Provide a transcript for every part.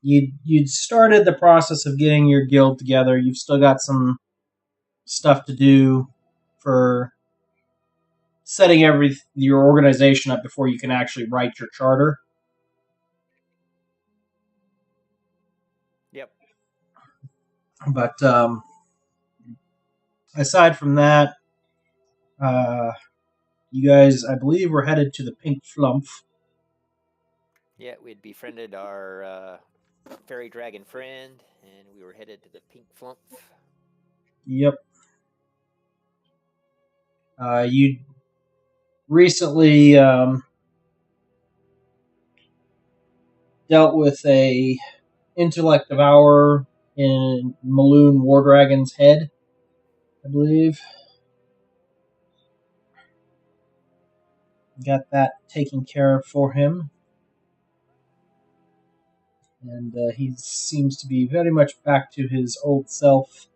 you'd started the process of getting your guild together. You've still got some stuff to do for setting your organization up before you can actually write your charter. Yep. But aside from that, you guys, I believe, were headed to the Pink Phlumph. Yeah, we'd befriended our fairy dragon friend, and we were headed to the Pink Phlumph. Yep. You recently dealt with a intellect devourer in Maloon War Dragon's head, I believe. Got that taken care of for him. And he seems to be very much back to his old self.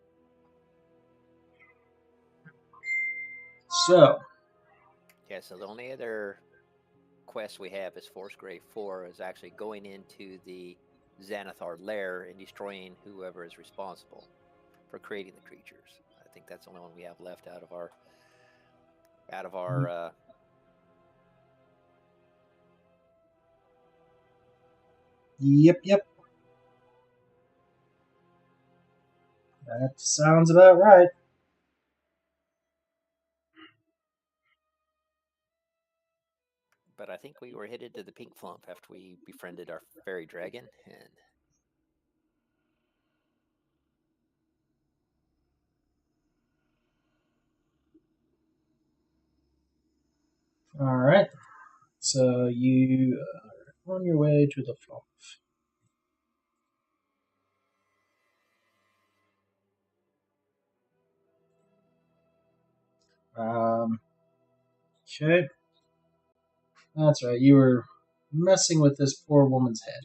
So. Yeah, so the only other quest we have is Force Grave 4 is actually going into the Xanathar lair and destroying whoever is responsible for creating the creatures. I think that's the only one we have left out of our Yep. That sounds about right. But I think we were headed to the Pink Phlumph after we befriended our fairy dragon, and All right. So you are on your way to the Phlumph. Okay. That's right. You were messing with this poor woman's head.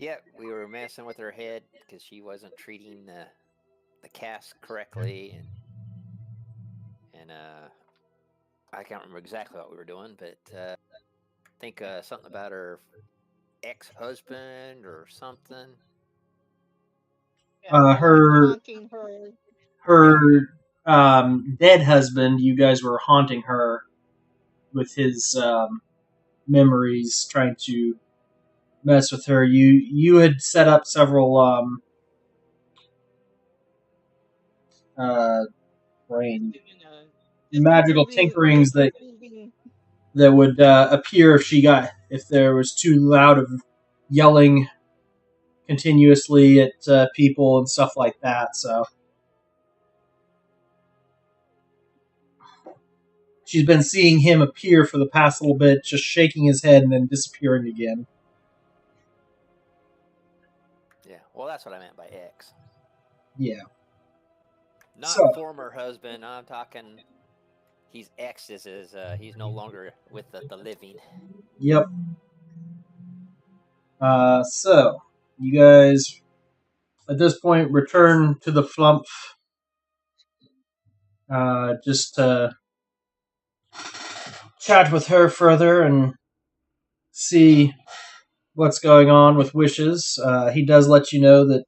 yeah, we were messing with her head because she wasn't treating the cast correctly, and I can't remember exactly what we were doing, but I think something about her ex-husband or something. Her Yeah. dead husband. You guys were haunting her with his memories, trying to mess with her. You had set up several brain magical tinkerings that would appear if there was too loud of yelling continuously at people and stuff like that. So she's been seeing him appear for the past little bit, just shaking his head and then disappearing again. Yeah, well, that's what I meant by ex. Yeah. Not former husband. I'm talking. He's ex. He's no longer with the living. Yep. So you guys at this point return to the Phlumph, just to chat with her further and see what's going on with Wishes. He does let you know that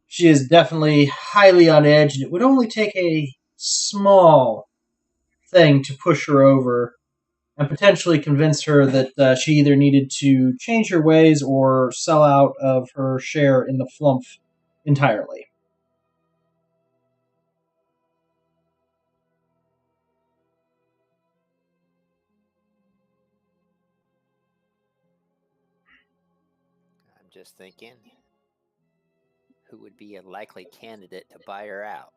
she is definitely highly on edge, and it would only take a small thing to push her over and potentially convince her that she either needed to change her ways or sell out of her share in the Phlumph entirely. I'm just thinking, who would be a likely candidate to buy her out?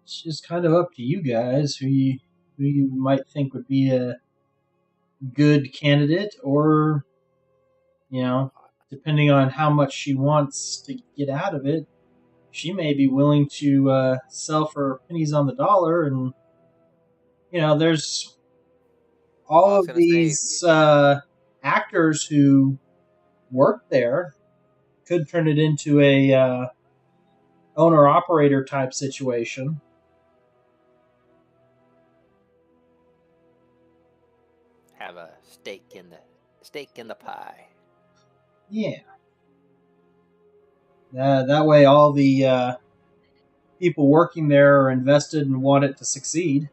It's just kind of up to you guys who you might think would be a good candidate, or depending on how much she wants to get out of it, she may be willing to sell for pennies on the dollar. And there's all of these actors who work there could turn it into a owner operator type situation. have a stake in the pie. Yeah. That way, all the people working there are invested and want it to succeed.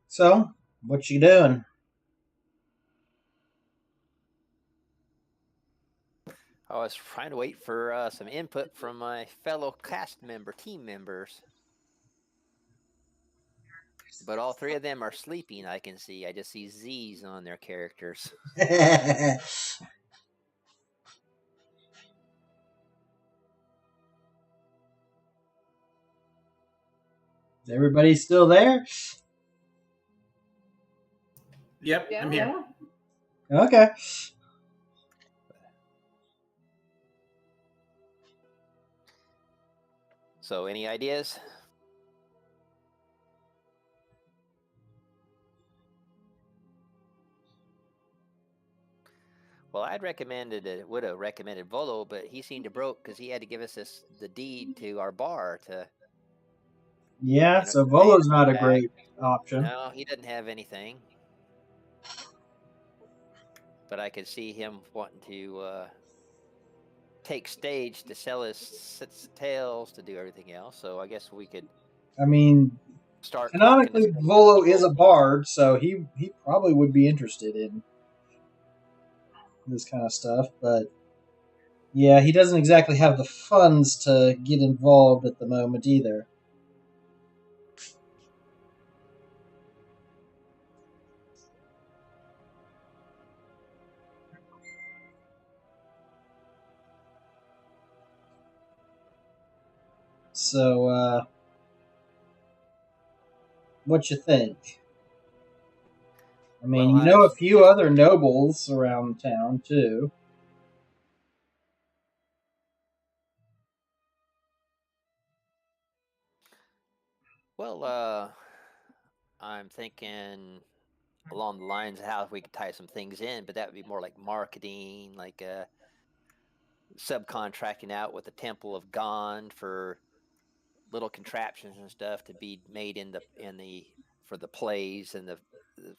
So, what you doing? I was trying to wait for some input from my fellow team members. But all three of them are sleeping, I can see. I just see Z's on their characters. Is everybody still there? Yep, I'm here. Okay. So, any ideas? Well, would have recommended Volo, but he seemed to broke because he had to give us the deed to our bar to. Yeah, You know, so pay Volo's us not a back. great option. No, he doesn't have anything. But I could see him wanting to take stage to sell his tales to do everything else. So I guess we could I mean, start talking to canonically, some Volo people. is a bard, so he probably would be interested in this kind of stuff. But yeah, he doesn't exactly have the funds to get involved at the moment either. So, what you think? I mean, Well, you I know a was few other nobles around town too. well, I'm thinking along the lines of how we could tie some things in, but that would be more like marketing, like subcontracting out with the Temple of Gond for little contraptions and stuff to be made in the for the plays and the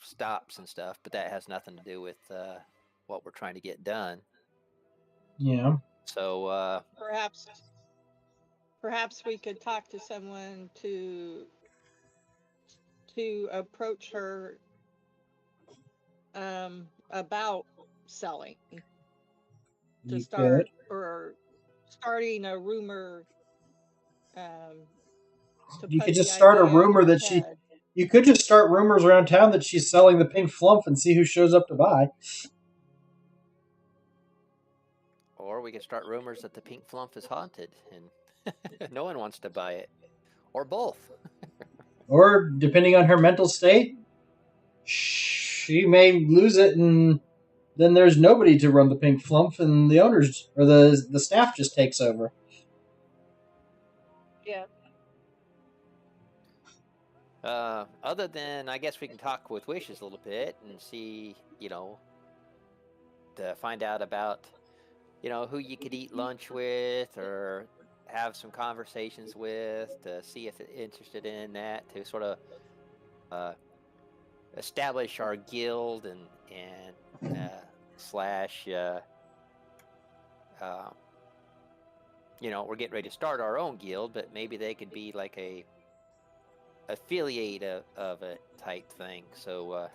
stops and stuff. But that has nothing to do with what we're trying to get done. Yeah. So perhaps we could talk to someone to approach her about selling, to You could. start or starting a rumor, to You put could the just start a idea in rumor her that she. head. You could just start rumors around town that she's selling the pink Phlumph and see who shows up to buy. or we could start rumors that the pink Phlumph is haunted and no one wants to buy it, or both. Or, depending on her mental state, she may lose it, and then there's nobody to run the pink Phlumph, and the owners or the staff just takes over. Yeah. Other than, I guess we can talk with Wishes a little bit and see, to find out about, who you could eat lunch with or have some conversations with to see if they're interested in that, to sort of uh, establish our guild and slash, uh, we're getting ready to start our own guild, but maybe they could be like a affiliate of a type thing. So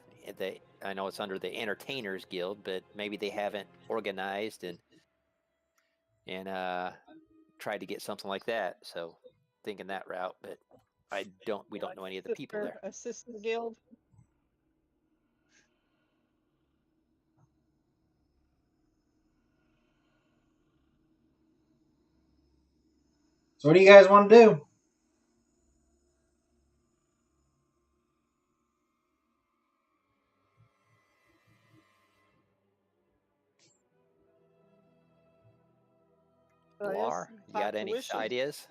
I know it's under the Entertainers Guild, but maybe they haven't organized and tried to get something like that. So thinking that route, but we don't know any of the people there. A sister guild. So, what do you guys want to do? Blar, you got any ideas?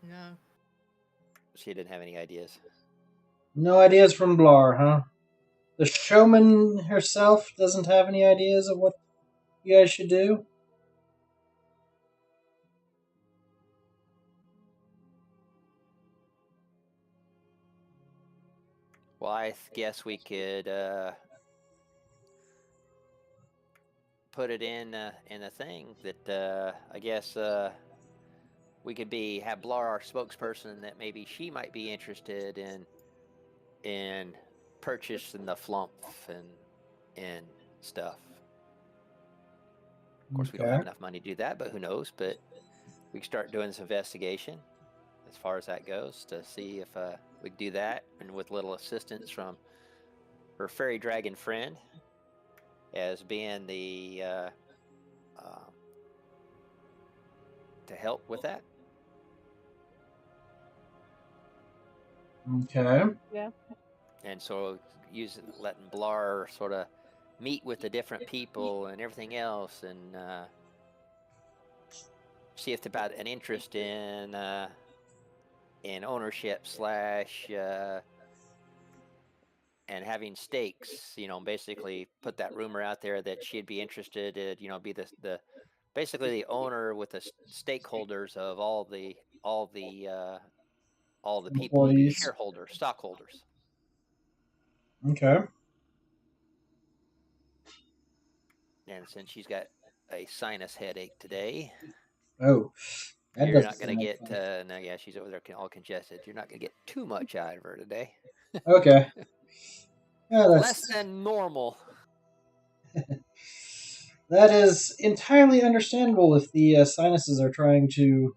No. She didn't have any ideas. No ideas from Blar, huh? The showman herself doesn't have any ideas of what you guys should do? Well, I guess we could put it in a thing that I guess we could have Blar our spokesperson, that maybe she might be interested in purchasing the Phlumph and stuff. Of course, we don't have enough money to do that, but who knows? But we can start doing this investigation as far as that goes to see if we can do that, and with little assistance from her fairy dragon friend as being the to help with that. Okay. Yeah. And so letting Blar sort of meet with the different people and everything else, and see if about an interest in ownership / and having stakes. Basically put that rumor out there that she'd be interested in, be the basically the owner with the stakeholders of all the people would be Employees. shareholders, stockholders. Okay. And since she's got a sinus headache today, Oh, you're not going to get no, yeah, she's over there all congested. You're not going to get too much out of her today. Okay. Yeah, that's less than normal. That is entirely understandable if the sinuses are trying to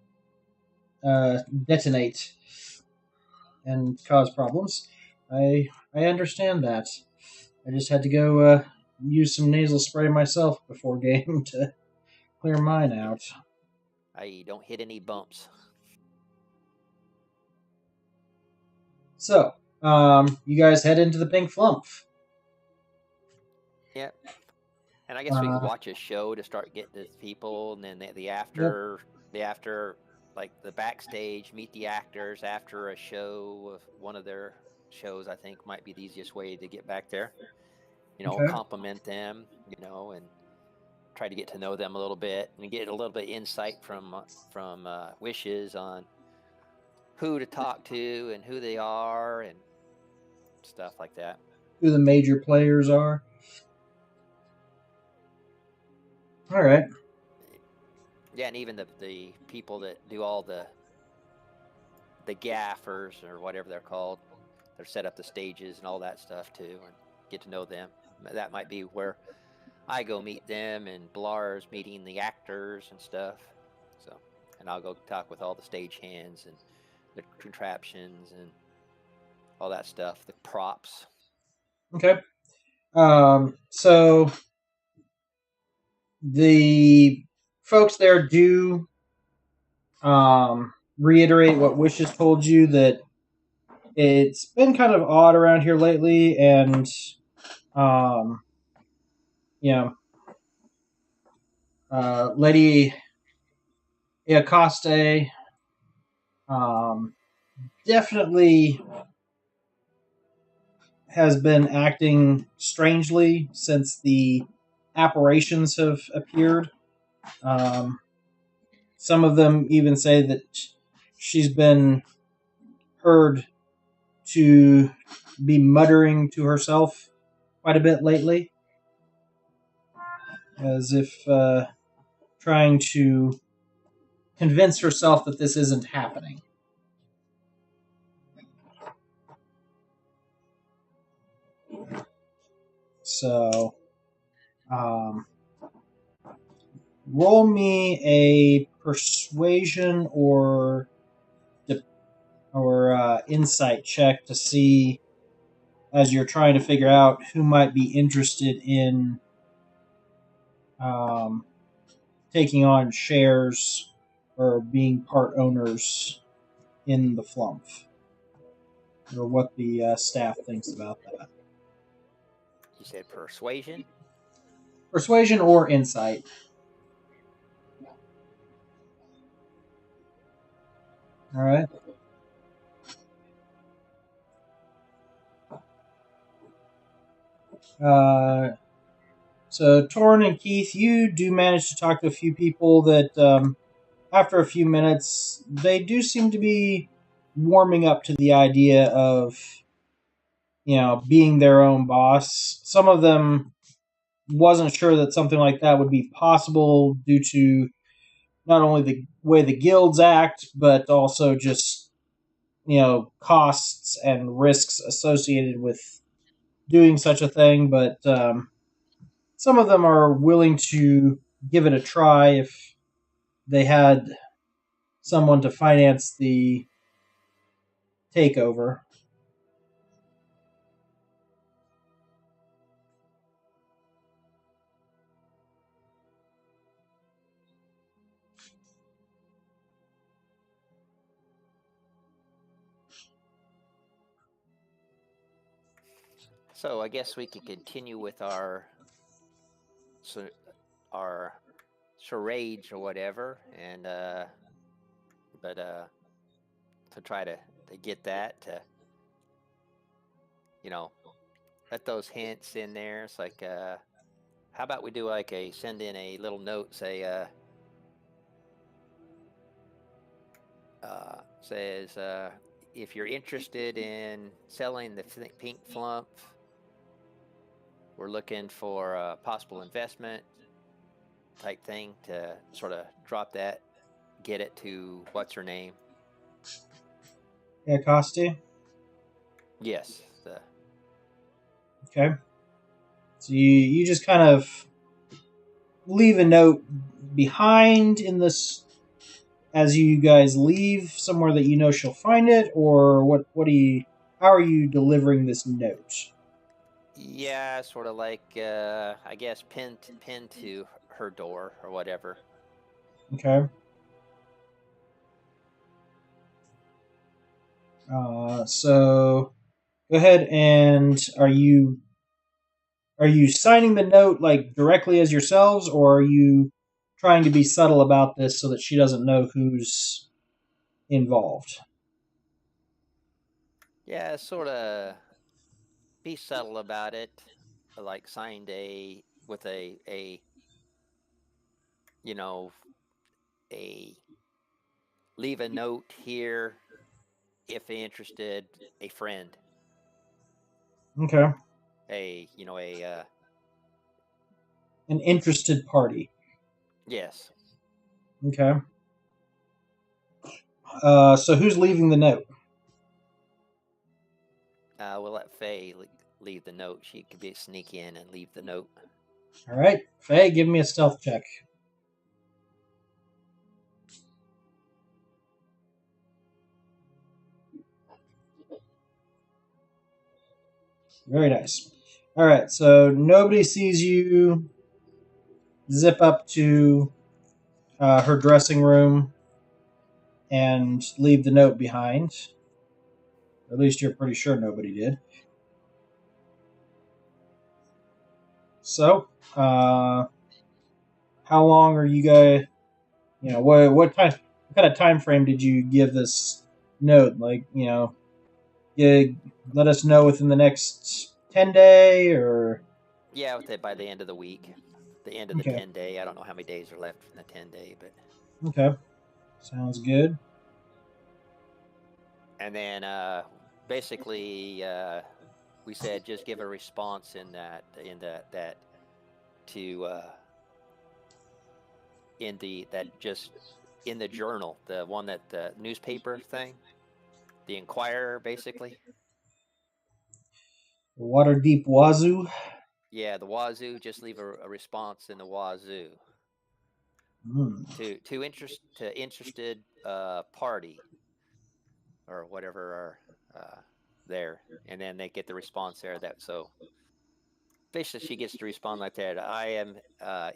detonate and cause problems. I understand that. I just had to go use some nasal spray myself before game to clear mine out. I don't hit any bumps. So, you guys head into the Pink Phlumph. Yep. And I guess we could watch a show to start getting the people, and then the after, like the backstage, meet the actors after a show of one of their shows. I think might be the easiest way to get back there. Compliment them, and try to get to know them a little bit and get a little bit of insight from Wishes on who to talk to and who they are and stuff like that. Who the major players are. All right. Yeah, and even the people that do all the gaffers or whatever they're called, they're set up the stages and all that stuff too, and get to know them. That might be where I go meet them, and Blar's meeting the actors and stuff. So, and I'll go talk with all the stage hands and the contraptions and all that stuff, the props. Okay. So the folks there do reiterate what Wishes told you, that it's been kind of odd around here lately, and Lady Iacoste definitely has been acting strangely since the apparitions have appeared. Some of them even say that she's been heard to be muttering to herself quite a bit lately, as if trying to convince herself that this isn't happening. So, roll me a persuasion or insight check to see, as you're trying to figure out who might be interested in taking on shares or being part owners in the Phlumph, or what the staff thinks about that. You said persuasion? Persuasion or insight. All right. So Torn and Keith, you do manage to talk to a few people that, after a few minutes, they do seem to be warming up to the idea of, being their own boss. Some of them wasn't sure that something like that would be possible due to not only the way the guilds act, but also just, costs and risks associated with doing such a thing. But some of them are willing to give it a try if they had someone to finance the takeover. So I guess we could continue with our charades or whatever, and to try to get that to let those hints in there. It's like how about we do like send in a little note, say says if you're interested in selling the pink Phlumph, we're looking for a possible investment type thing to sort of drop that, get it to what's her name? Yeah, Costi? Yes. Okay. So you just kind of leave a note behind in this as you guys leave, somewhere that you know she'll find it, or how are you delivering this note? Yeah, sort of like I guess pinned to her door or whatever. Okay. So go ahead and are you signing the note like directly as yourselves, or are you trying to be subtle about this so that she doesn't know who's involved? Yeah, sort of be subtle about it, like signed with a you know a leave a note here if interested, a friend, Okay. a An interested party. yes. Okay. So who's leaving the note? We'll let Faye leave the note. She could sneak in and leave the note. All right, Faye, give me a stealth check. Very nice. All right, so nobody sees you zip up to her dressing room and leave the note behind. At least you're pretty sure nobody did. So, how long are you guys? What time? What kind of time frame did you give this note? Like, you let us know within the next 10-day, or Yeah, by the end of the week, the end of the okay. 10-day. I don't know how many days are left in the 10-day, but Okay, sounds good. and then basically we said just give a response in that to just in the journal, the one that the newspaper thing, the Inquirer, basically. Waterdeep Wazoo. Yeah, the Wazoo. Just leave a response in the Wazoo to interested party or whatever are there, and then they get the response there. That so basically she gets to respond like that. I am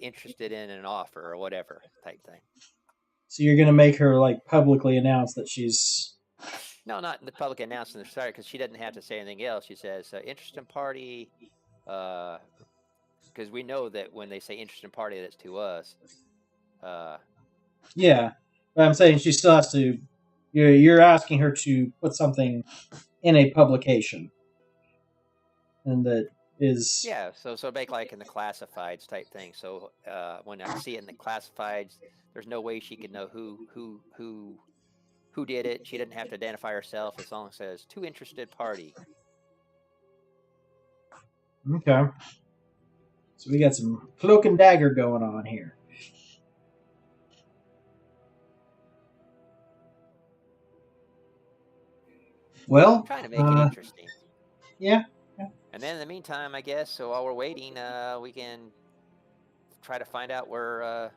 interested in an offer or whatever type thing. So you're gonna make her like publicly announce that she's. No, not in the public announcement. Sorry, because she doesn't have to say anything else. She says interested party. because we know that when they say interested party, that's to us. Yeah, but I'm saying she still has to. You're asking her to put something in a publication, and that is Yeah, so make like in the classifieds type thing. So when I see it in the classifieds, there's no way she could know who did it. She didn't have to identify herself as long as it says to interested party. okay. So we got some cloak and dagger going on here. Well, Trying to make it interesting. yeah. And then in the meantime, I guess, so while we're waiting, we can try to find out where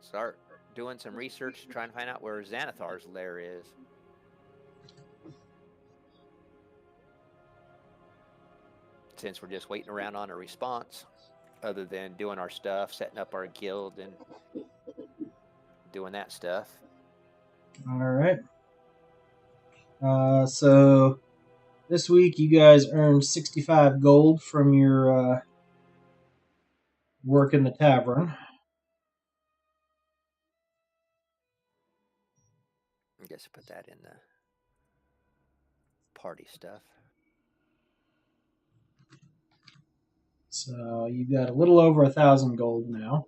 start doing some research to try and find out where Xanathar's lair is. Since we're just waiting around on a response, other than doing our stuff, setting up our guild and doing that stuff. All right. So this week you guys earned 65 gold from your work in the tavern. I guess I put that in the party stuff. So you got a little over 1,000 gold now.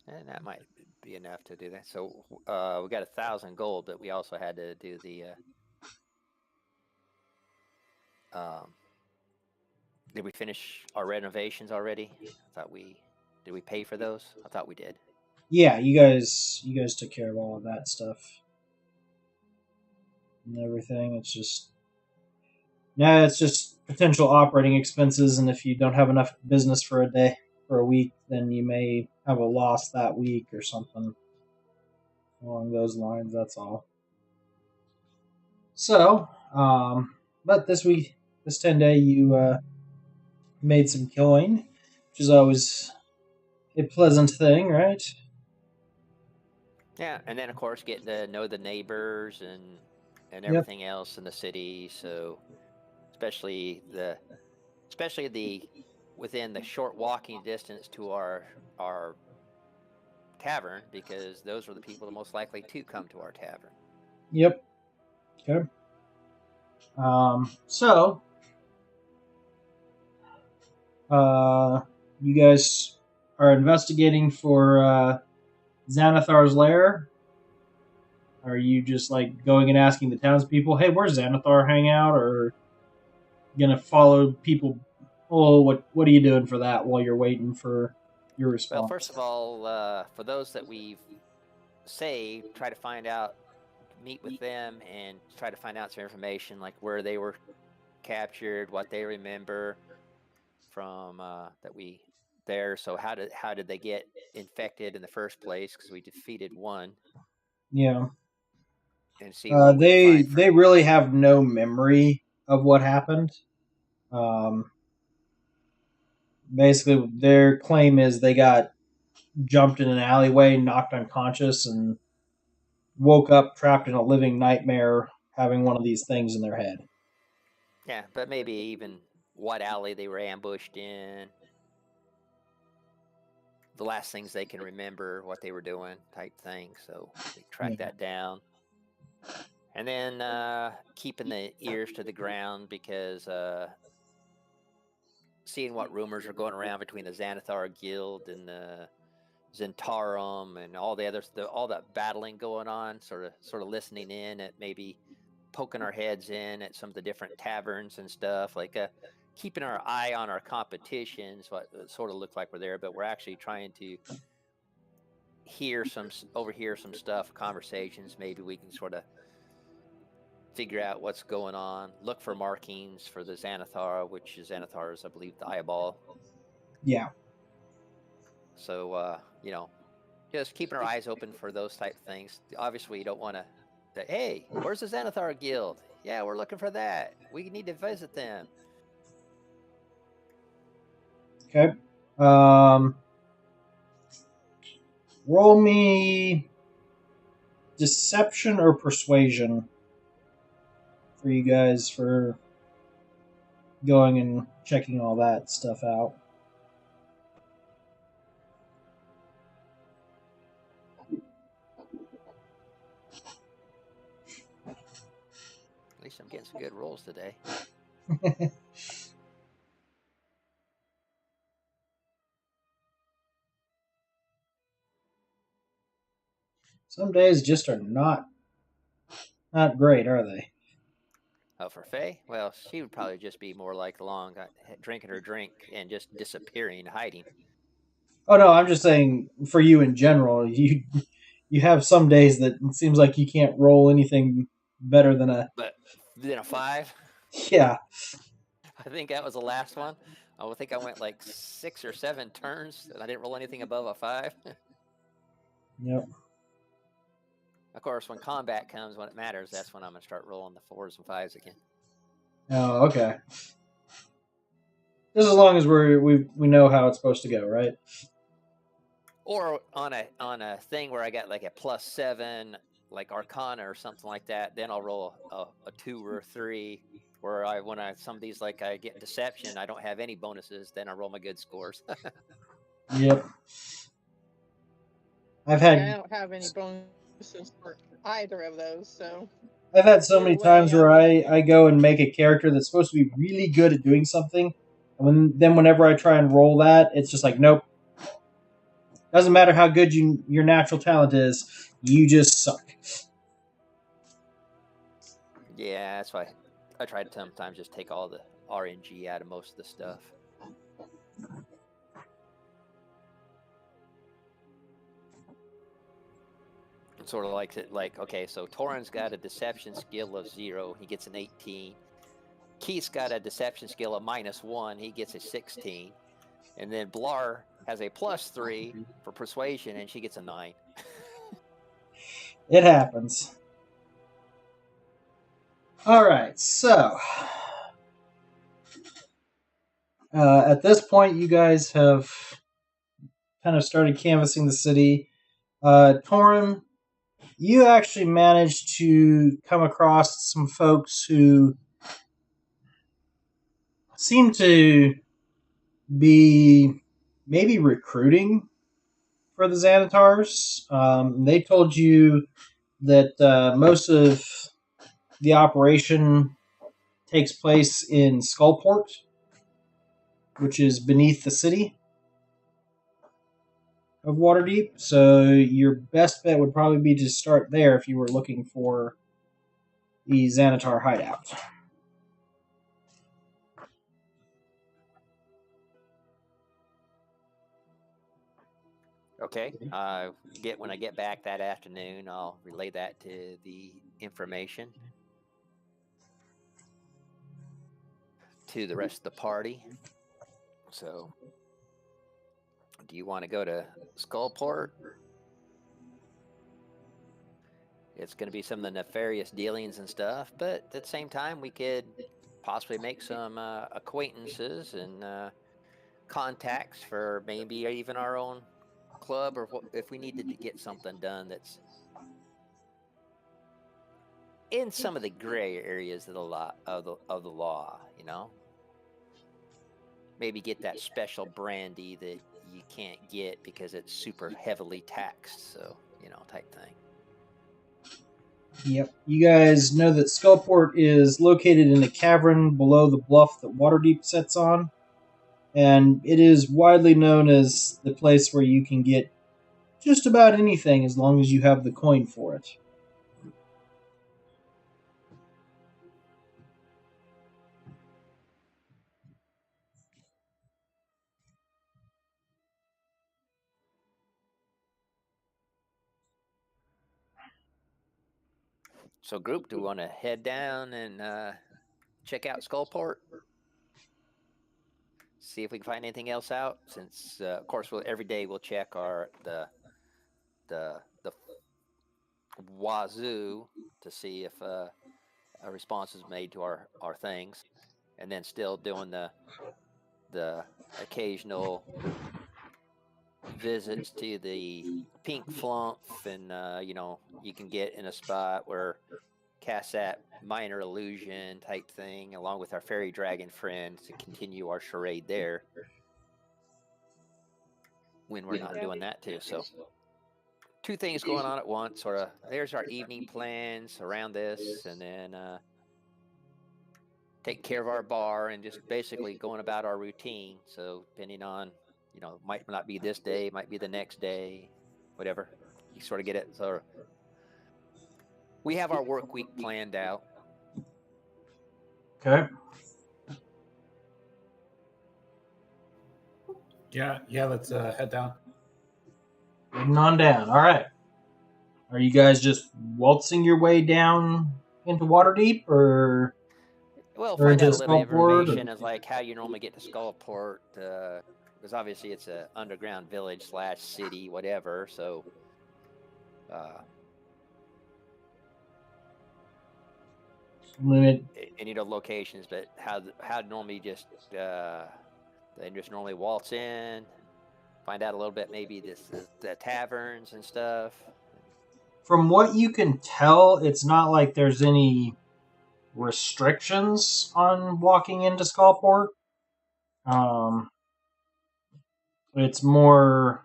And that might be enough to do that. So we got 1,000 gold, but we also had to do the. Did we finish our renovations already? I thought did we pay for those? I thought we did. Yeah, you guys took care of all of that stuff and everything. It's just potential operating expenses, and if you don't have enough business for a week, then you may have a loss that week or something along those lines. That's all. So, but this 10-day, you made some coin, which is always a pleasant thing, right? Yeah, and then of course getting to know the neighbors and everything else in the city. So especially the within the short walking distance to our tavern, because those are the people the most likely to come to our tavern. Yep. Okay. So, you guys are investigating for Xanathar's lair. Are you just like going and asking the townspeople, "Hey, where's Xanathar hang out?" Or gonna follow people? Oh, what are you doing for that while you're waiting for your response? Well, first of all, for those that we've saved, try to find out, meet with them, and try to find out some information like where they were captured, what they remember from that we there. So how did they get infected in the first place? Because we defeated one. Yeah. And see what they really have no memory of what happened. Basically, their claim is they got jumped in an alleyway, knocked unconscious, and woke up trapped in a living nightmare, having one of these things in their head. Yeah, but maybe even what alley they were ambushed in. The last things they can remember, what they were doing, type thing. So they track that down. And then keeping the ears to the ground, because seeing what rumors are going around between the Xanathar Guild and the Zentarum and all the others, all that battling going on, sort of listening in at maybe poking our heads in at some of the different taverns and stuff, like keeping our eye on our competitions, what sort of look like we're there, but we're actually trying to overhear some stuff, conversations. Maybe we can sort of figure out what's going on, look for markings for the Xanathar, which is Xanathar's, I believe, the eyeball. Yeah. So, just keeping our eyes open for those type of things. Obviously, you don't want to say, hey, where's the Xanathar Guild? Yeah, we're looking for that. We need to visit them. Okay. Roll me deception or persuasion for you guys for going and checking all that stuff out. At least I'm getting some good rolls today. Some days just are not great, are they? Oh, for Faye? Well, she would probably just be more like along drinking her drink and just disappearing, hiding. Oh no, I'm just saying for you in general. You have some days that it seems like you can't roll anything better than a But then a 5? yeah. I think that was the last one. I think I went like 6 or 7 turns and I didn't roll anything above a 5. Yep. Of course, when combat comes, when it matters, that's when I'm going to start rolling the 4s and 5s again. Oh, okay. Just as long as we know how it's supposed to go, right? Or on a thing where I got like a +7, like Arcana or something like that, then I'll roll a 2 or a 3. Where when some of these, like I get Deception, I don't have any bonuses, then I roll my good scores. Yep. I don't have any bonuses for either of those, so I've had so many either way, times where I go and make a character that's supposed to be really good at doing something, and whenever I try and roll that, it's just like nope. Doesn't matter how good your natural talent is, you just suck. Yeah, that's why I try to sometimes just take all the RNG out of most of the stuff. It's sort of like okay, so Torin's got a deception skill of 0, he gets an 18. Keith's got a deception skill of -1, he gets a 16. And then Blar has a +3 for persuasion, and she gets a 9. It happens. All right, so at this point, you guys have kind of started canvassing the city. Torin, you actually managed to come across some folks who seem to be maybe recruiting for the Xanatars. They told you that most of the operation takes place in Skullport, which is beneath the city of Waterdeep. So your best bet would probably be to start there if you were looking for the Xanatar hideout. Okay. When I get back that afternoon, I'll relay that to the information to the rest of the party. So, do you want to go to Skullport? It's going to be some of the nefarious dealings and stuff, but at the same time, we could possibly make some acquaintances and contacts for maybe even our own club, or if we needed to get something done that's in some of the gray areas of the law, you know. Maybe get that special brandy that you can't get because it's super heavily taxed, so type thing. Yep. You guys know that Skullport is located in a cavern below the bluff that Waterdeep sits on, and it is widely known as the place where you can get just about anything as long as you have the coin for it. So, group, do we want to head down and check out Skullport? See if we can find anything else out. Since, of course, every day we'll check the wazoo to see if a response is made to our things, and then still doing the occasional visits to the pink Phlumph, and you can get in a spot where cast that minor illusion type thing along with our fairy dragon friend to continue our charade there when we're not doing that too. So two things going on at once. Or there's our evening plans around this, and then taking care of our bar and just basically going about our routine. So depending on, might not be this day, might be the next day, whatever. You sort of get it. So we have our work week planned out. Okay. Yeah, let's head down. Heading on down. All right. Are you guys just waltzing your way down into Waterdeep, or Well, or find into out a little Skullport, information or- as like how you normally get to Skullport, because obviously it's a underground village / city, whatever. So, limit? any of the locations, but how normally just they just normally waltz in, find out a little bit, maybe the taverns and stuff. From what you can tell, it's not like there's any restrictions on walking into Skullport. It's more,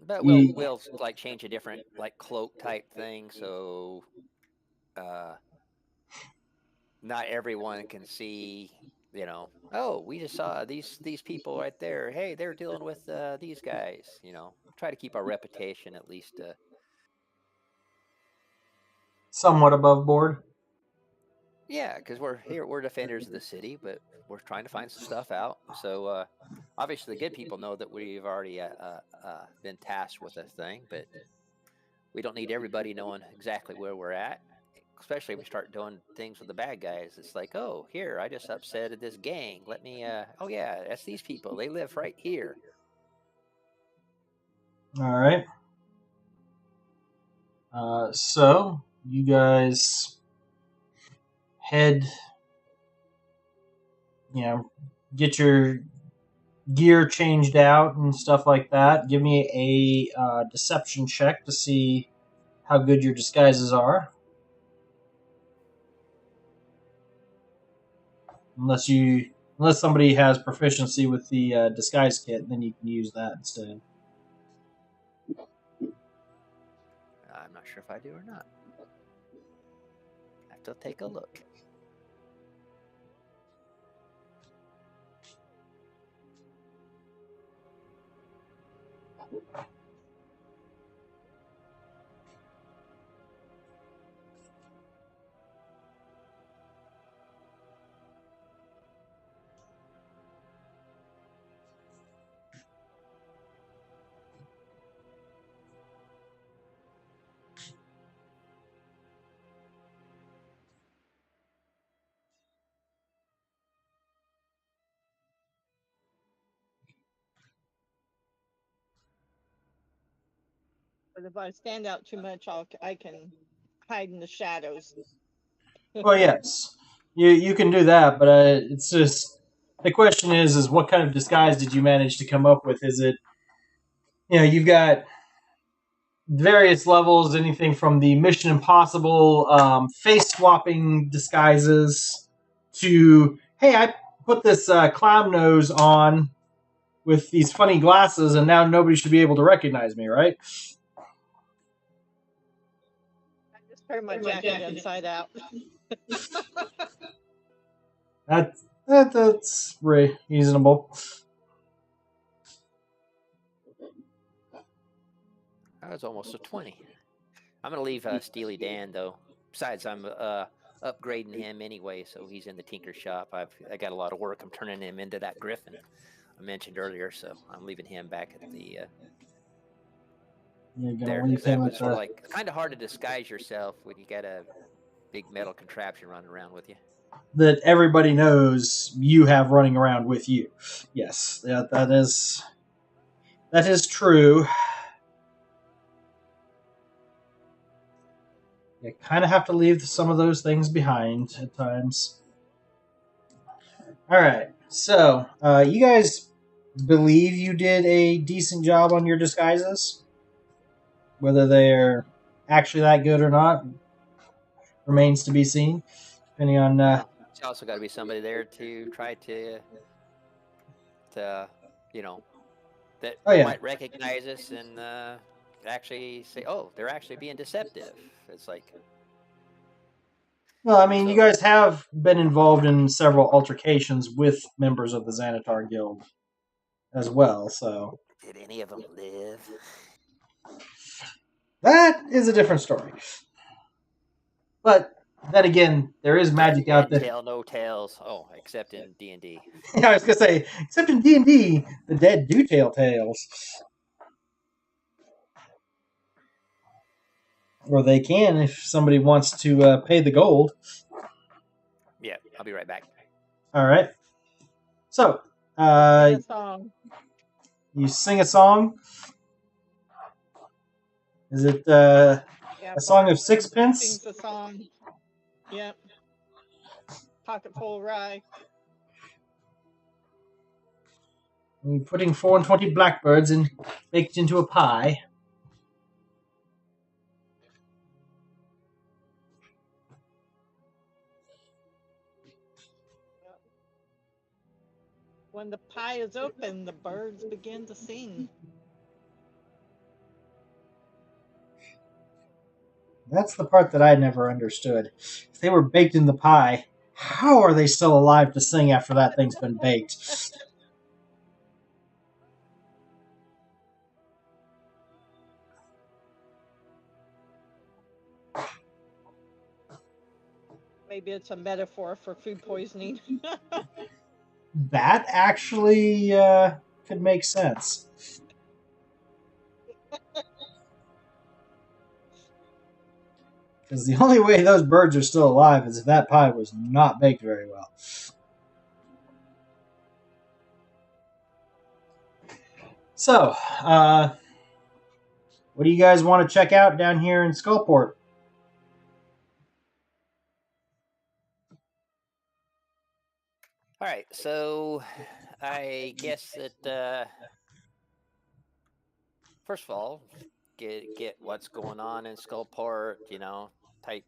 But You- we'll like change a different like cloak type thing, so not everyone can see. Oh, we just saw these people right there. Hey, they're dealing with these guys. Try to keep our reputation at least. somewhat above board. Yeah, because we're defenders of the city, but we're trying to find some stuff out. So obviously, the good people know that we've already been tasked with this thing, but we don't need everybody knowing exactly where we're at. Especially if we start doing things with the bad guys. It's like, oh, here, I just upsetted this gang. Let me, oh yeah, that's these people. They live right here. All right. So you guys head, get your gear changed out and stuff like that. Give me a deception check to see how good your disguises are. Unless somebody has proficiency with the disguise kit, then you can use that instead. I'm not sure if I do or not. I have to take a look. But if I stand out too much, I can hide in the shadows. Well, yes, you can do that, but it's just the question is what kind of disguise did you manage to come up with? Is it you've got various levels, anything from the Mission Impossible face swapping disguises to hey, I put this clown nose on with these funny glasses, and now nobody should be able to recognize me, right? I just turn my jacket inside out. That's reasonable. That was almost a 20. I'm going to leave Steely Dan, though. Besides, I'm upgrading him anyway, so he's in the tinker shop. I got a lot of work. I'm turning him into that griffin I mentioned earlier, so I'm leaving him back at the You're gonna there. leave That him was at sort of the, like kind of hard to disguise yourself when you got a big metal contraption running around with you. that everybody knows you have running around with you. Yes, that is true. You kind of have to leave some of those things behind at times. All right, so you guys believe you did a decent job on your disguises. Whether they're actually that good or not remains to be seen, depending on. Well, it's also got to be somebody there to try to you know, that Oh yeah. might recognize us and actually say, "Oh, they're actually being deceptive." It's like, Well, I mean, you so guys have been involved in several altercations with members of the Xanatar Guild as well, so did any of them live? that is a different story. But then again, there is Dead magic out men there. tell no tales. Oh, except in D&D. I was gonna say, except in D&D, the dead do tell tales, or they can if somebody wants to pay the gold. Yeah, I'll be right back. All right. So, Sing a song. you sing a song. Is it Yeah, a song of sixpence? sings a song. Yep. Pocket full of rye. You're putting 4 and 20 blackbirds in, baked into a pie. When the pie is open, the birds begin to sing. That's the part that I never understood. If they were baked in the pie, how are they still alive to sing after that thing's been baked? Maybe it's a metaphor for food poisoning. That actually could make sense. Because the only way those birds are still alive is if that pie was not baked very well. So, what do you guys want to check out down here in Skullport? All right, so I guess that first of all, get what's going on in Skullport, type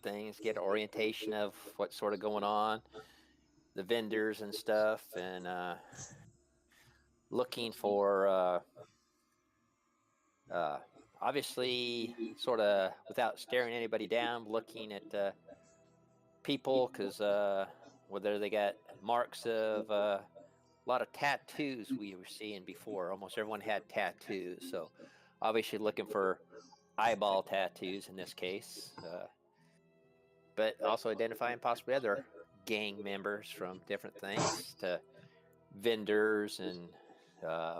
things, get orientation of what's sort of going on, the vendors and stuff, and looking for obviously sort of without staring anybody down, looking at people because whether they got marks of a lot of tattoos we were seeing before. Almost everyone had tattoos, so obviously looking for eyeball tattoos in this case, but also identifying possibly other gang members from different things to vendors and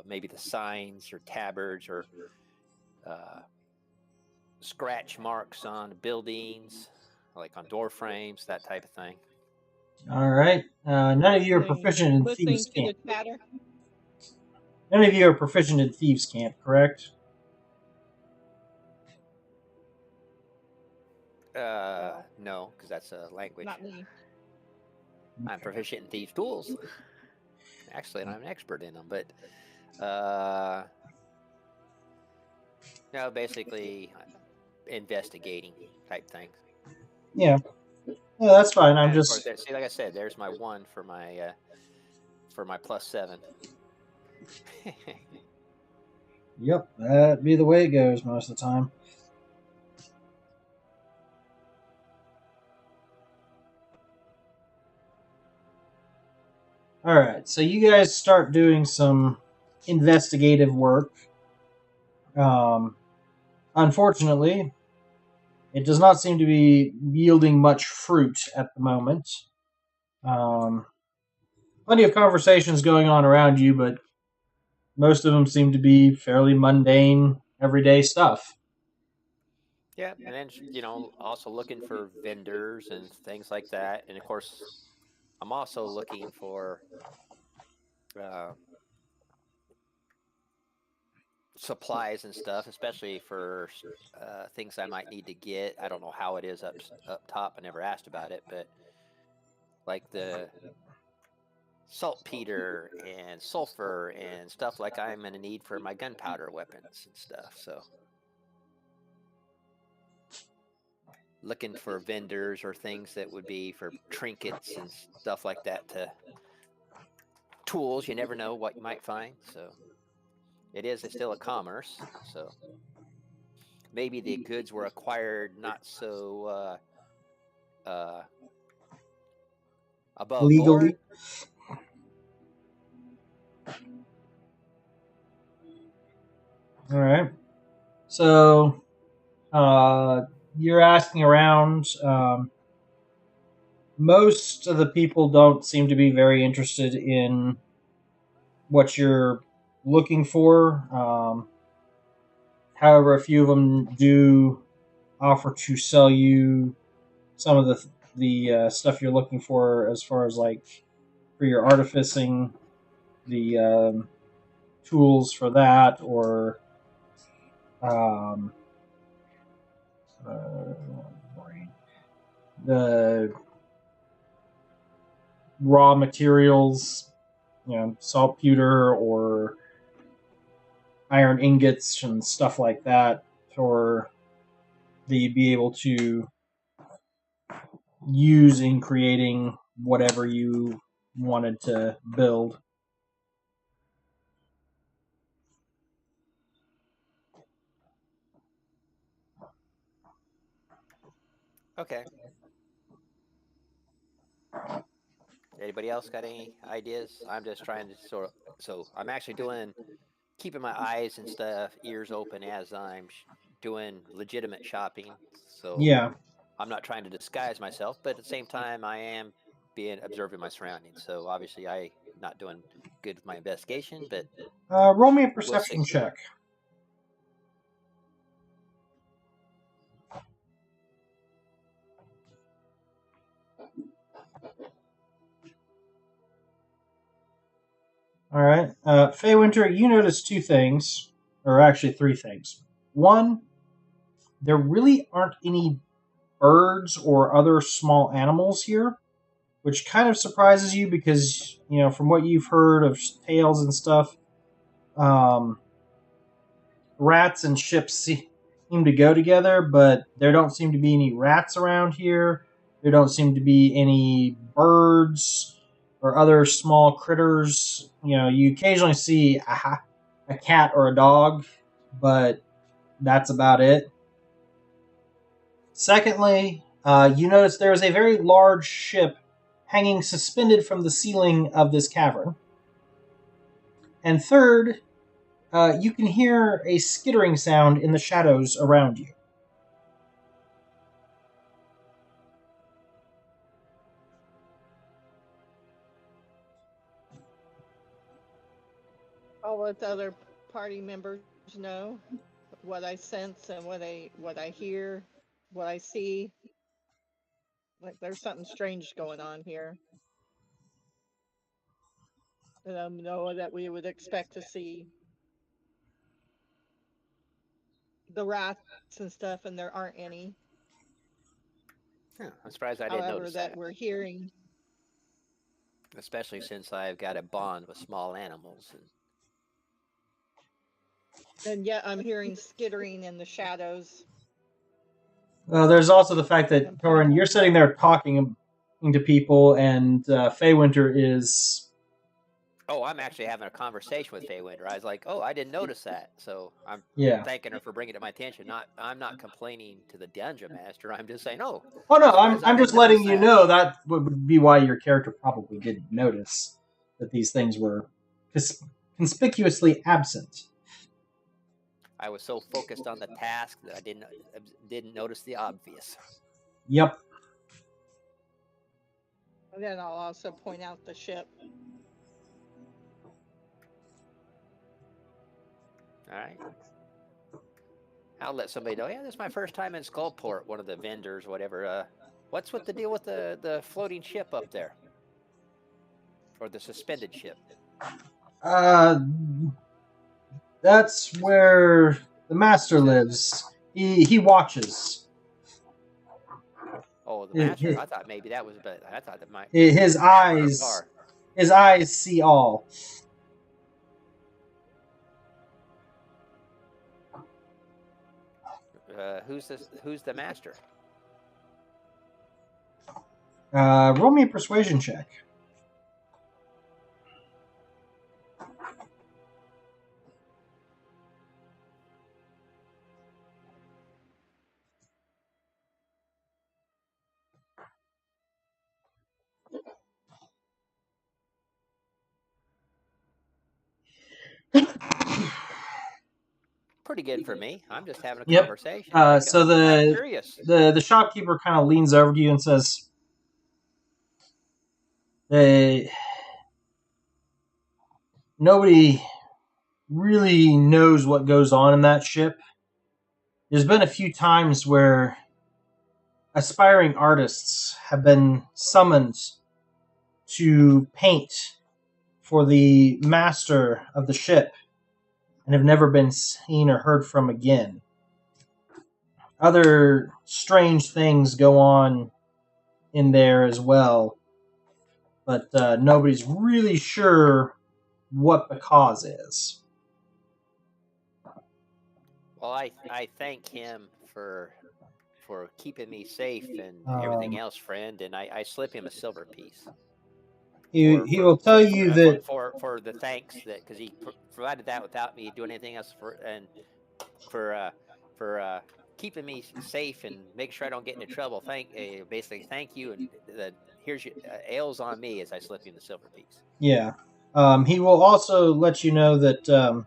maybe the signs or tabards or scratch marks on buildings, like on door frames, that type of thing. All right. None of you are proficient in Listening Thieves' to Camp. the chatter. None of you are proficient in Thieves' Camp, correct? No, because that's a language. Not me. I'm proficient in thieves' tools. Actually, I'm an expert in them, but no, basically investigating type things. Yeah. Yeah, that's fine. I'm And of just. course, see, like I said, there's my 1 for my +7. Yep, that'd be the way it goes most of the time. All right, so you guys start doing some investigative work. Unfortunately, it does not seem to be yielding much fruit at the moment. Plenty of conversations going on around you, but most of them seem to be fairly mundane, everyday stuff. Yeah, and then also looking for vendors and things like that, and of course, I'm also looking for supplies and stuff, especially for things I might need to get. I don't know how it is up top. I never asked about it, but like the saltpeter and sulfur and stuff like I'm going to need for my gunpowder weapons and stuff. So looking for vendors or things that would be for trinkets and stuff like that, to tools. You never know what you might find. So it's still a commerce. So maybe the goods were acquired not so above Legally. board. All right. So you're asking around. Most of the people don't seem to be very interested in what you're looking for. However, a few of them do offer to sell you some of the stuff you're looking for, as far as like for your artificing, the tools for that, or the raw materials, saltpeter or iron ingots and stuff like that, for the be able to use in creating whatever you wanted to build. Okay. Anybody else got any ideas? I'm just trying to so I'm actually keeping my eyes and stuff, ears open as I'm doing legitimate shopping. So Yeah. I'm not trying to disguise myself, but at the same time, I am observing my surroundings. So obviously, I'm not doing good with my investigation, but roll me a perception check. All right. Winter, you notice two things, or actually three things. One, there really aren't any birds or other small animals here, which kind of surprises you because, from what you've heard of tales and stuff, rats and ships seem to go together, but there don't seem to be any rats around here. There don't seem to be any birds or other small critters. You occasionally see a cat or a dog, but that's about it. Secondly, you notice there is a very large ship hanging suspended from the ceiling of this cavern. And third, you can hear a skittering sound in the shadows around you. I'll let the other party members know what I sense and what I hear, what I see. Like there's something strange going on here. And know that we would expect to see the rats and stuff, and there aren't any. I'm surprised I didn't notice that we're hearing. Especially since I've got a bond with small animals. And yet I'm hearing skittering in the shadows. There's also the fact that, Torin, you're sitting there talking to people, and Winter is... Oh, I'm actually having a conversation with Winter. I was like, oh, I didn't notice that. So I'm thanking her for bringing it to my attention. I'm not complaining to the dungeon master. I'm just saying, oh no, I'm just letting you know that would be why your character probably didn't notice that these things were conspicuously absent. I was so focused on the task that I didn't notice the obvious. Yep. And then I'll also point out the ship. All right. I'll let somebody know. Yeah, this is my first time in Skullport. One of the vendors, whatever. What's with the deal with the floating ship up there, or the suspended ship? That's where the master lives. He watches. Oh, the master. I thought maybe that was, but I thought that might. His eyes. His eyes see all. Who's the master? Roll me a persuasion check. Pretty good for me. I'm just having a Yep. conversation. So I'm curious. the shopkeeper kind of leans over to you and says, "Nobody really knows what goes on in that ship. There's been a few times where aspiring artists have been summoned to paint for the master of the ship and have never been seen or heard from again. Other strange things go on in there as well, but nobody's really sure what the cause is." Well, I thank him for keeping me safe and everything else, friend. And I slip him a silver piece. He will tell you that for the thanks that because he provided that without me doing anything else for keeping me safe and make sure I don't get into trouble. Basically thank you, and here's your ale's on me as I slip him the silver piece. Yeah. He will also let you know that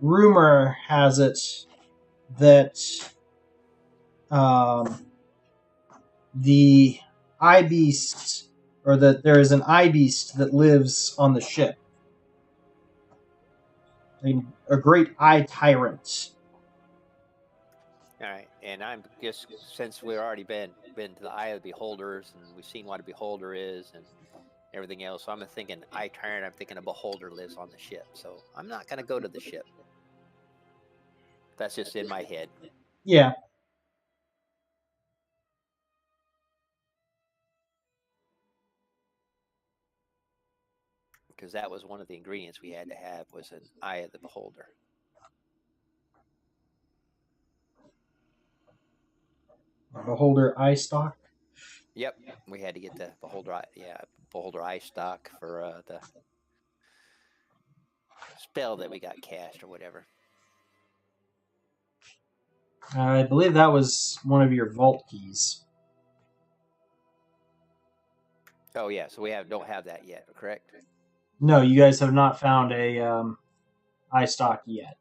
rumor has it that the eye beast, or that there is an eye beast that lives on the ship. A great eye tyrant. All right, and I'm just since we've already been to the Eye of the Beholders, and we've seen what a beholder is and everything else. So I'm thinking eye tyrant. I'm thinking a beholder lives on the ship. So I'm not going to go to the ship. That's just in my head. Yeah. Because that was one of the ingredients we had to have was an eye of the beholder. Beholder eye stock. Yep, we had to get the beholder eye stock for the spell that we got cast or whatever. I believe that was one of your vault keys. Oh yeah, so we don't have that yet, correct? No, you guys have not found a eye stock yet.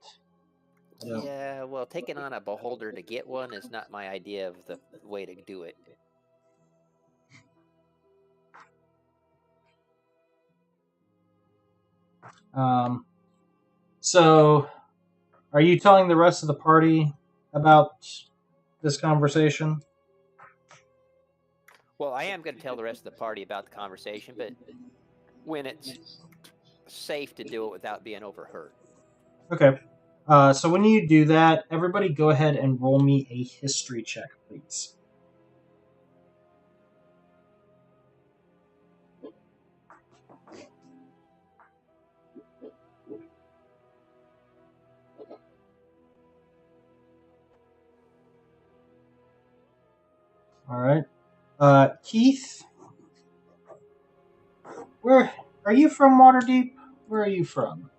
Yeah, well, taking on a beholder to get one is not my idea of the way to do it. So, are you telling the rest of the party about this conversation? Well, I am going to tell the rest of the party about the conversation, but when it's safe to do it without being overheard. Okay. So when you do that, everybody go ahead and roll me a history check, please. All right. Keith, where are you from, Waterdeep? Where are you from?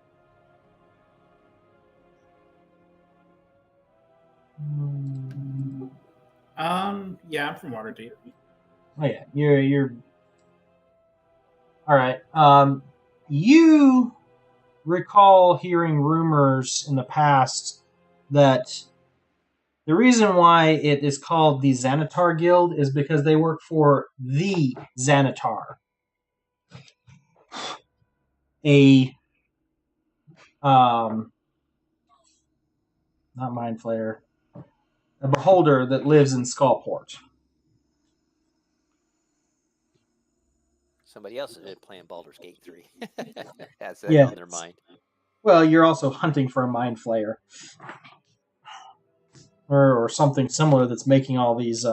Yeah, I'm from Waterdeep. Oh yeah, you're. All right. You recall hearing rumors in the past that the reason why it is called the Xanatar Guild is because they work for the Xanatar, a not Mind Flayer, a beholder that lives in Skullport. Somebody else has been playing Baldur's Gate 3. That's that Yeah. on their mind. Well, you're also hunting for a Mind Flayer. Or something similar that's making all these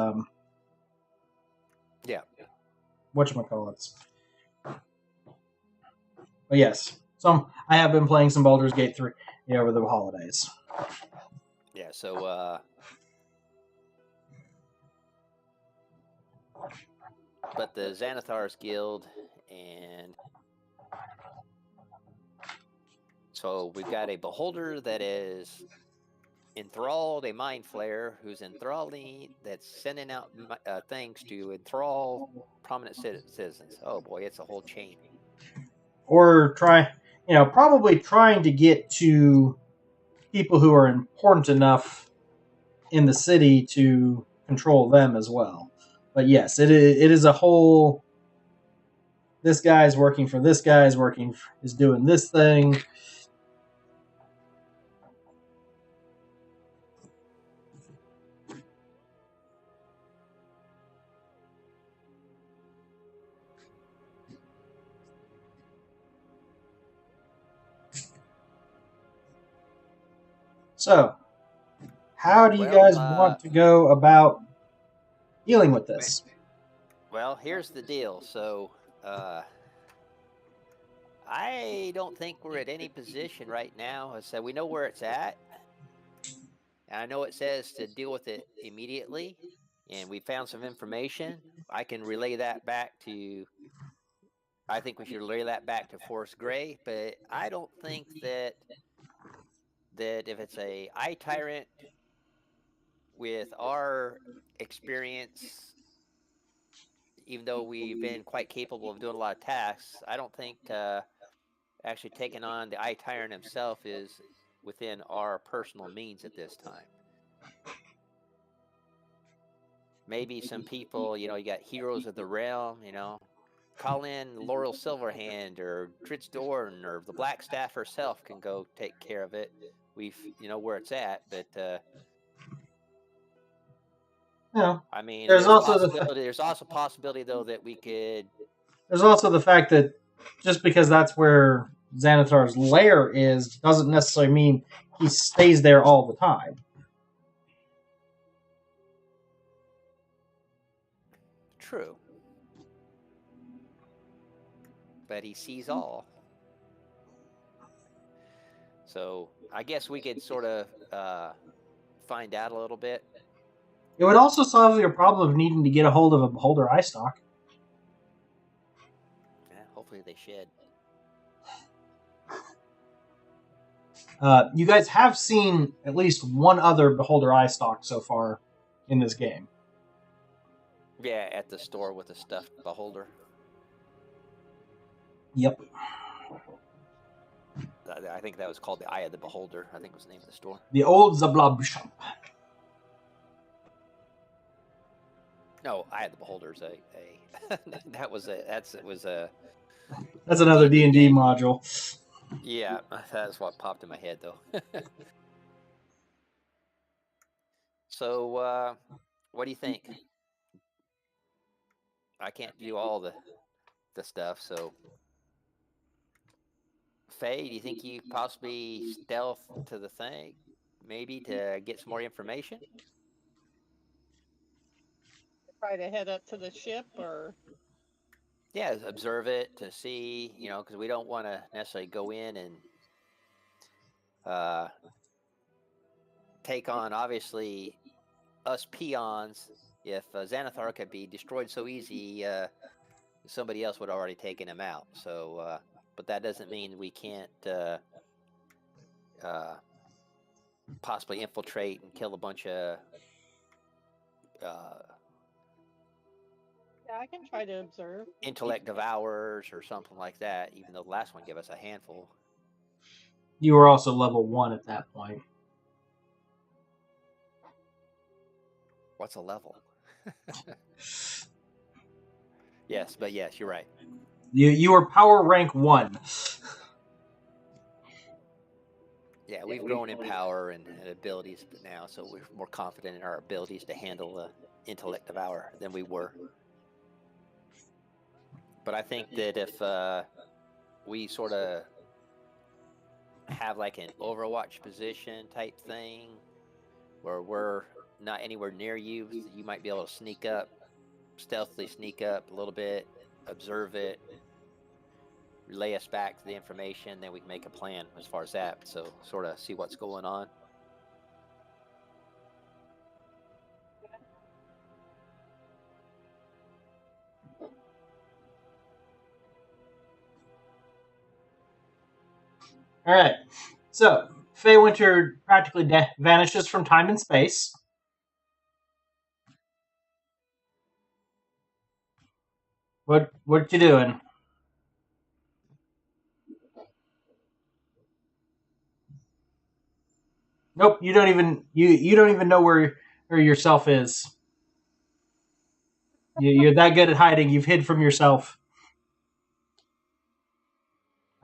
Yeah. whatchamacallits. But yes, I have been playing some Baldur's Gate 3 over the holidays. Yeah, so but the Xanathar's Guild, and so we've got a beholder that is enthralled, a mind flayer who's enthralling, that's sending out things to enthrall prominent citizens. Oh boy, it's a whole chain. Or probably trying to get to people who are important enough in the city to control them as well. But yes, it is a whole. This guy's working for this guy's is doing this thing. So, how do you guys want to go about dealing with this? Well, here's the deal. So, I don't think we're at any position right now. So we know where it's at. And I know it says to deal with it immediately. And we found some information. I can relay that back to. I think we should relay that back to Forrest Gray. But I don't think that if it's a eye tyrant with our experience, even though we've been quite capable of doing a lot of tasks, I don't think actually taking on the eye tyrant himself is within our personal means at this time. Maybe some people, you got heroes of the realm, call in Laurel Silverhand or Tritz Dorn or the Black Staff herself can go take care of it. We've, where it's at, but I mean, there's also possibility though that we could. There's also the fact that just because that's where Xanathar's lair is doesn't necessarily mean he stays there all the time. True. But he sees all. So I guess we could sort of find out a little bit. It would also solve your problem of needing to get a hold of a beholder eye stock. Yeah, hopefully they shed. You guys have seen at least one other beholder eye stock so far in this game. Yeah, at the store with a stuffed beholder. Yep. I think that was called the Eye of the Beholder. I think was the name of the store. The old Zablob shop. No, Eye of the Beholder is a That's another D&D module. Yeah, that's what popped in my head though. So, what do you think? I can't do all the stuff, so Faye, do you think you possibly stealth to the thing, maybe to get some more information? Try to head up to the ship, or yeah, observe it to see, because we don't want to necessarily go in and take on, obviously, us peons. If Xanathar could be destroyed so easy, somebody else would have already taken him out. So, but that doesn't mean we can't possibly infiltrate and kill a bunch of. Yeah, I can try to observe. Intellect devourers or something like that, even though the last one gave us a handful. You were also level 1 at that point. What's a level? Yes, but yes, you're right. You were power rank 1. Yeah, we've grown in power and abilities now, so we're more confident in our abilities to handle the intellect devourer than we were. But I think that if we sort of have like an Overwatch position type thing, where we're not anywhere near you, you might be able to sneak up, stealthily sneak up a little bit, observe it, relay us back the information, then we can make a plan as far as that. So sort of see what's going on. All right. So Winter practically vanishes from time and space. What you doing? Nope, you don't even know where yourself is. You're that good at hiding. You've hid from yourself.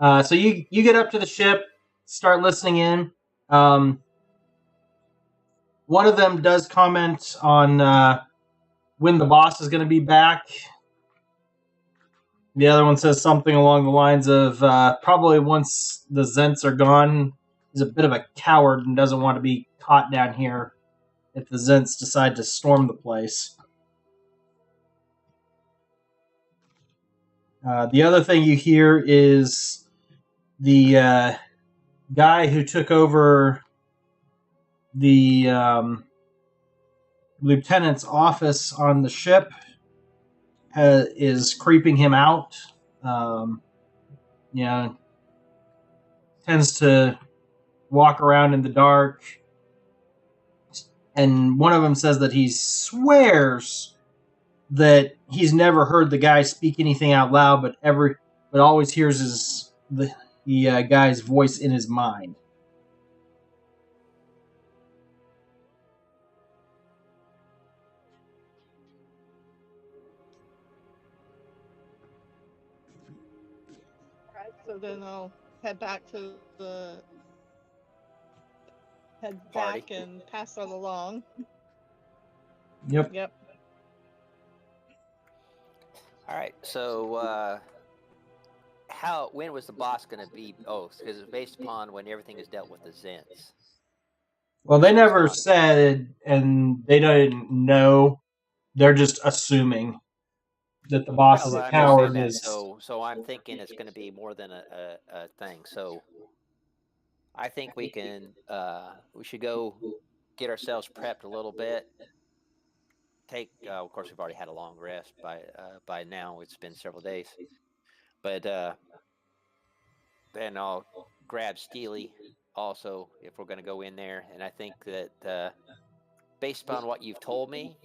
So you get up to the ship, start listening in. One of them does comment on when the boss is going to be back. The other one says something along the lines of probably once the Zents are gone. He's a bit of a coward and doesn't want to be caught down here if the Zents decide to storm the place. The other thing you hear is the guy who took over the lieutenant's office on the ship is creeping him out. Tends to walk around in the dark. And one of them says that he swears that he's never heard the guy speak anything out loud, but always hears the guy's voice in his mind. Right, so then I'll head back Party. back and pass that along. Yep. All right. So when was the boss going to be? Oh, because it's based upon when everything is dealt with the Zents. Well, they never said, and they didn't know. They're just assuming that the boss is a coward. So I'm thinking it's going to be more than a thing. So I think we should go get ourselves prepped a little bit. Of course, we've already had a long rest by now. It's been several days, but then I'll grab Steely also if we're going to go in there. And I think that based upon what you've told me,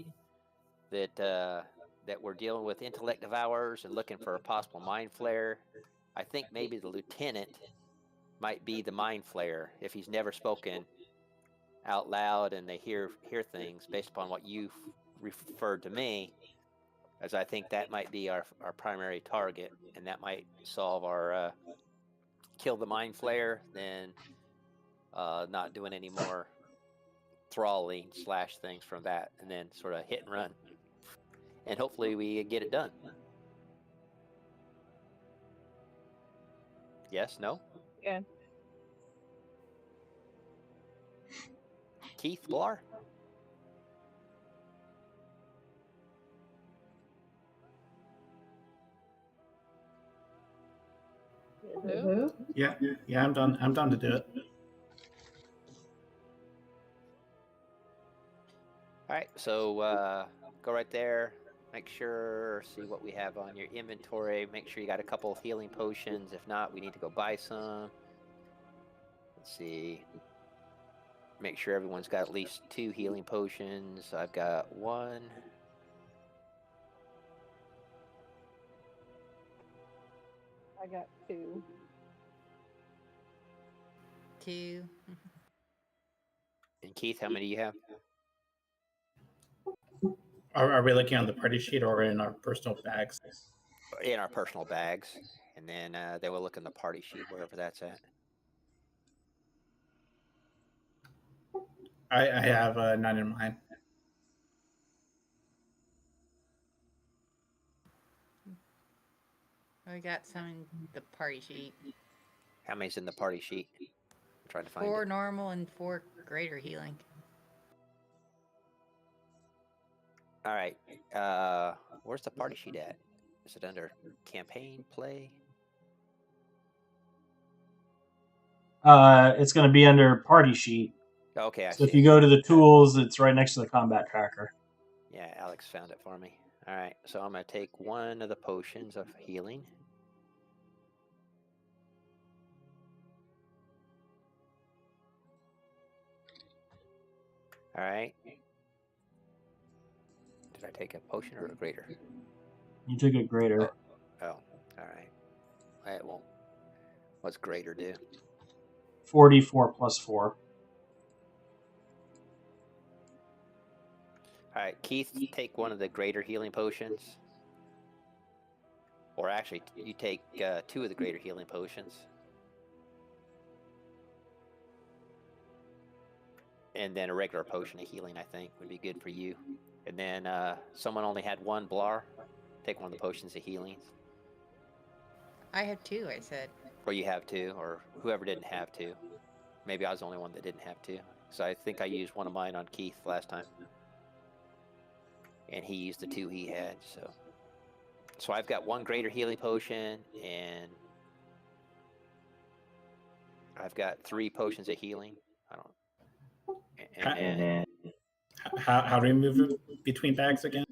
that we're dealing with intellect devourers and looking for a possible mind flare. I think maybe the lieutenant might be the mind flare if he's never spoken out loud and they hear things based upon what you've referred to me, as I think that might be our primary target, and that might solve our kill the mind flare, then not doing any more thralling / things from that, and then sort of hit and run. And hopefully we get it done. Yes? No? Yeah. Keith Blar? Yeah, I'm done. I'm done to do it. All right, so go right there. Make sure, see what we have on your inventory. Make sure you got a couple of healing potions. If not, we need to go buy some. Let's see. Make sure everyone's got at least 2 healing potions. I've got 1. I got 2. 2. And Keith, how many do you have? Are we looking on the party sheet or in our personal bags? In our personal bags. And then they will look in the party sheet, wherever that's at. I have 9 in mine. We got some in the party sheet. How many's in the party sheet? I'm trying to find 4 it. normal and 4 greater healing. All right. Where's the party sheet at? Is it under campaign play? It's going to be under party sheet. Okay, I So see if you it go now. to the tools, it's right next to the combat tracker. Yeah, Alex found it for me. All right, so I'm going to take one of the potions of healing. All right. Did I take a potion or a greater? You took a greater. Oh, all right. It won't. What's greater do? 44 plus 4. All right, Keith, take one of the greater healing potions. Or actually, you take 2 of the greater healing potions. And then a regular potion of healing, I think, would be good for you. And then someone only had 1 Blar. Take one of the potions of healing. I have 2, I said. Or you have 2, or whoever didn't have 2. Maybe I was the only one that didn't have 2. So I think I used one of mine on Keith last time. And he used the 2 he had, So I've got 1 greater healing potion, and I've got 3 potions of healing. I don't. And then How do we move it between bags again?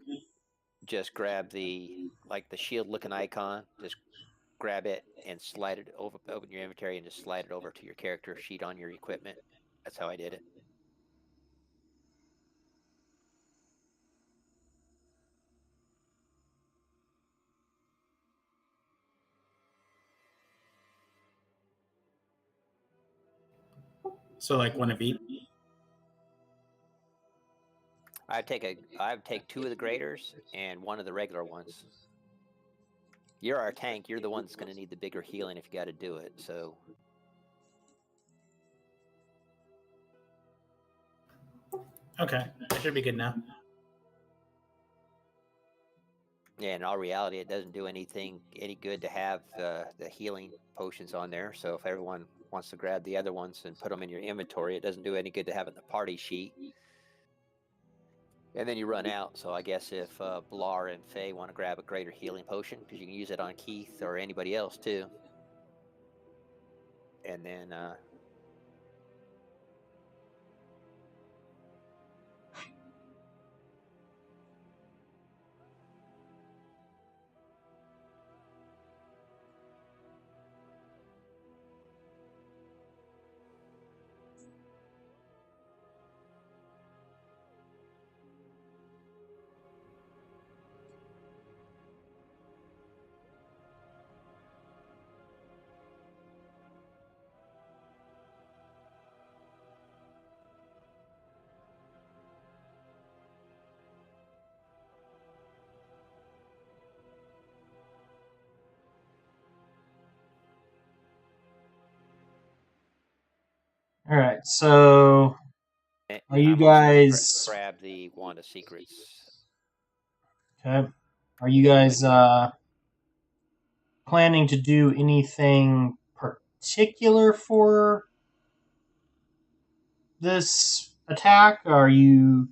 just grab the shield-looking icon. Just grab it and slide it over. Open your inventory and just slide it over to your character sheet on your equipment. That's how I did it. So like one of each. I'd take 2 of the graders and 1 of the regular ones. You're our tank. You're the one that's going to need the bigger healing if you got to do it. So. Okay, that should be good now. Yeah, in all reality, it doesn't do any good to have the healing potions on there. So if everyone wants to grab the other ones and put them in your inventory, it doesn't do any good to have it in the party sheet. And then you run out. So I guess if Blar and Faye want to grab a greater healing potion, because you can use it on Keith or anybody else too. And then All right, so are you I'm also going to guys grab the Wand of Secrets. okay? Are you guys planning to do anything particular for this attack? Are you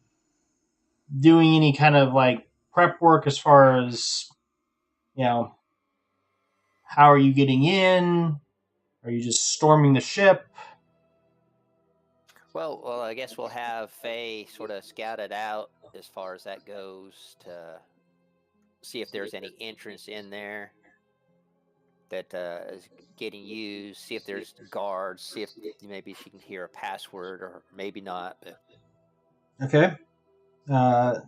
doing any kind of like prep work as far as, you know, how are you getting in? Are you just storming the ship? Well, I guess we'll have Faye sort of scout it out as far as that goes to see if there's any entrance in there that is getting used. See if there's guards. See if maybe she can hear a password, or maybe not. But Okay.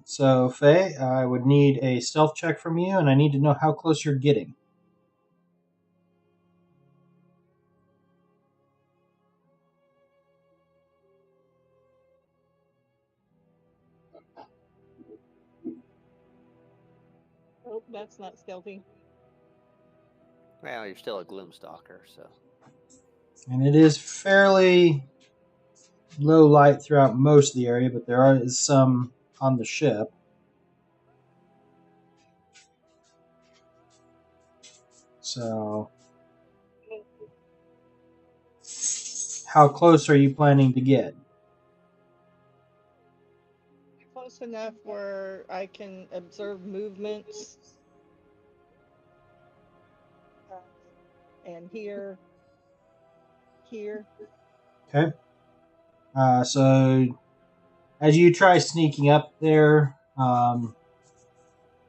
So Faye, I would need a stealth check from you, and I need to know how close you're getting. Oh, that's not stealthy. well, you're still a Gloomstalker, so. And it is fairly low light throughout most of the area, but there is some on the ship. So, how close are you planning to get? Close enough where I can observe movements and hear here. Okay. So as you try sneaking up there,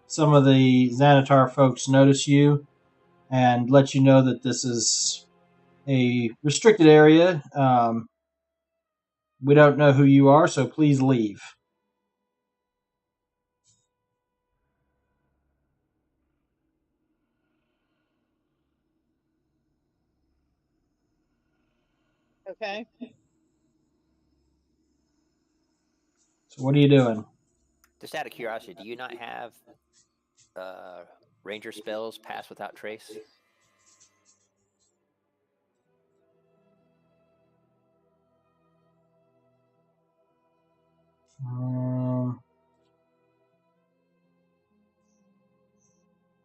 some of the Xanatar folks notice you and let you know that this is a restricted area. We don't know who you are, so please leave. Okay. So what are you doing? Just out of curiosity, do you not have ranger spells pass without trace?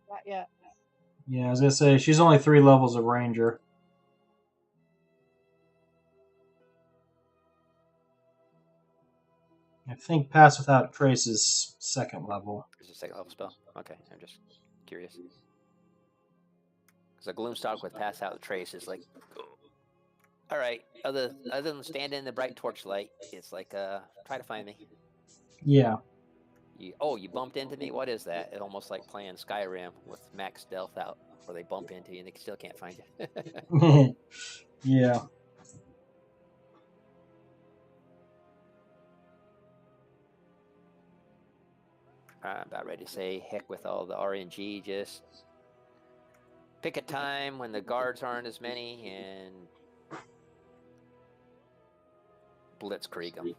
Not yet. Yeah, I was gonna say she's only 3 levels of ranger. I think pass without trace is 2nd level. Is it a second level spell? Okay, I'm just curious. Because a gloomstalk with pass out the trace is like, all right. Other than standing in the bright torchlight, it's like try to find me. Yeah. You bumped into me. What is that? It's almost like playing Skyrim with max stealth out, where they bump into you and they still can't find you. Yeah. I'm about ready to say heck with all the RNG. Just pick a time when the guards aren't as many and blitzkrieg them.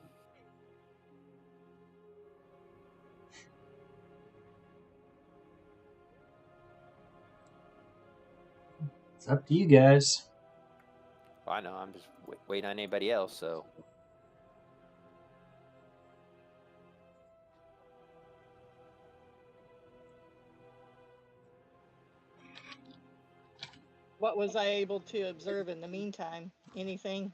It's up to you guys. Well, I know. I'm just waiting on anybody else. So What was I able to observe in the meantime? Anything?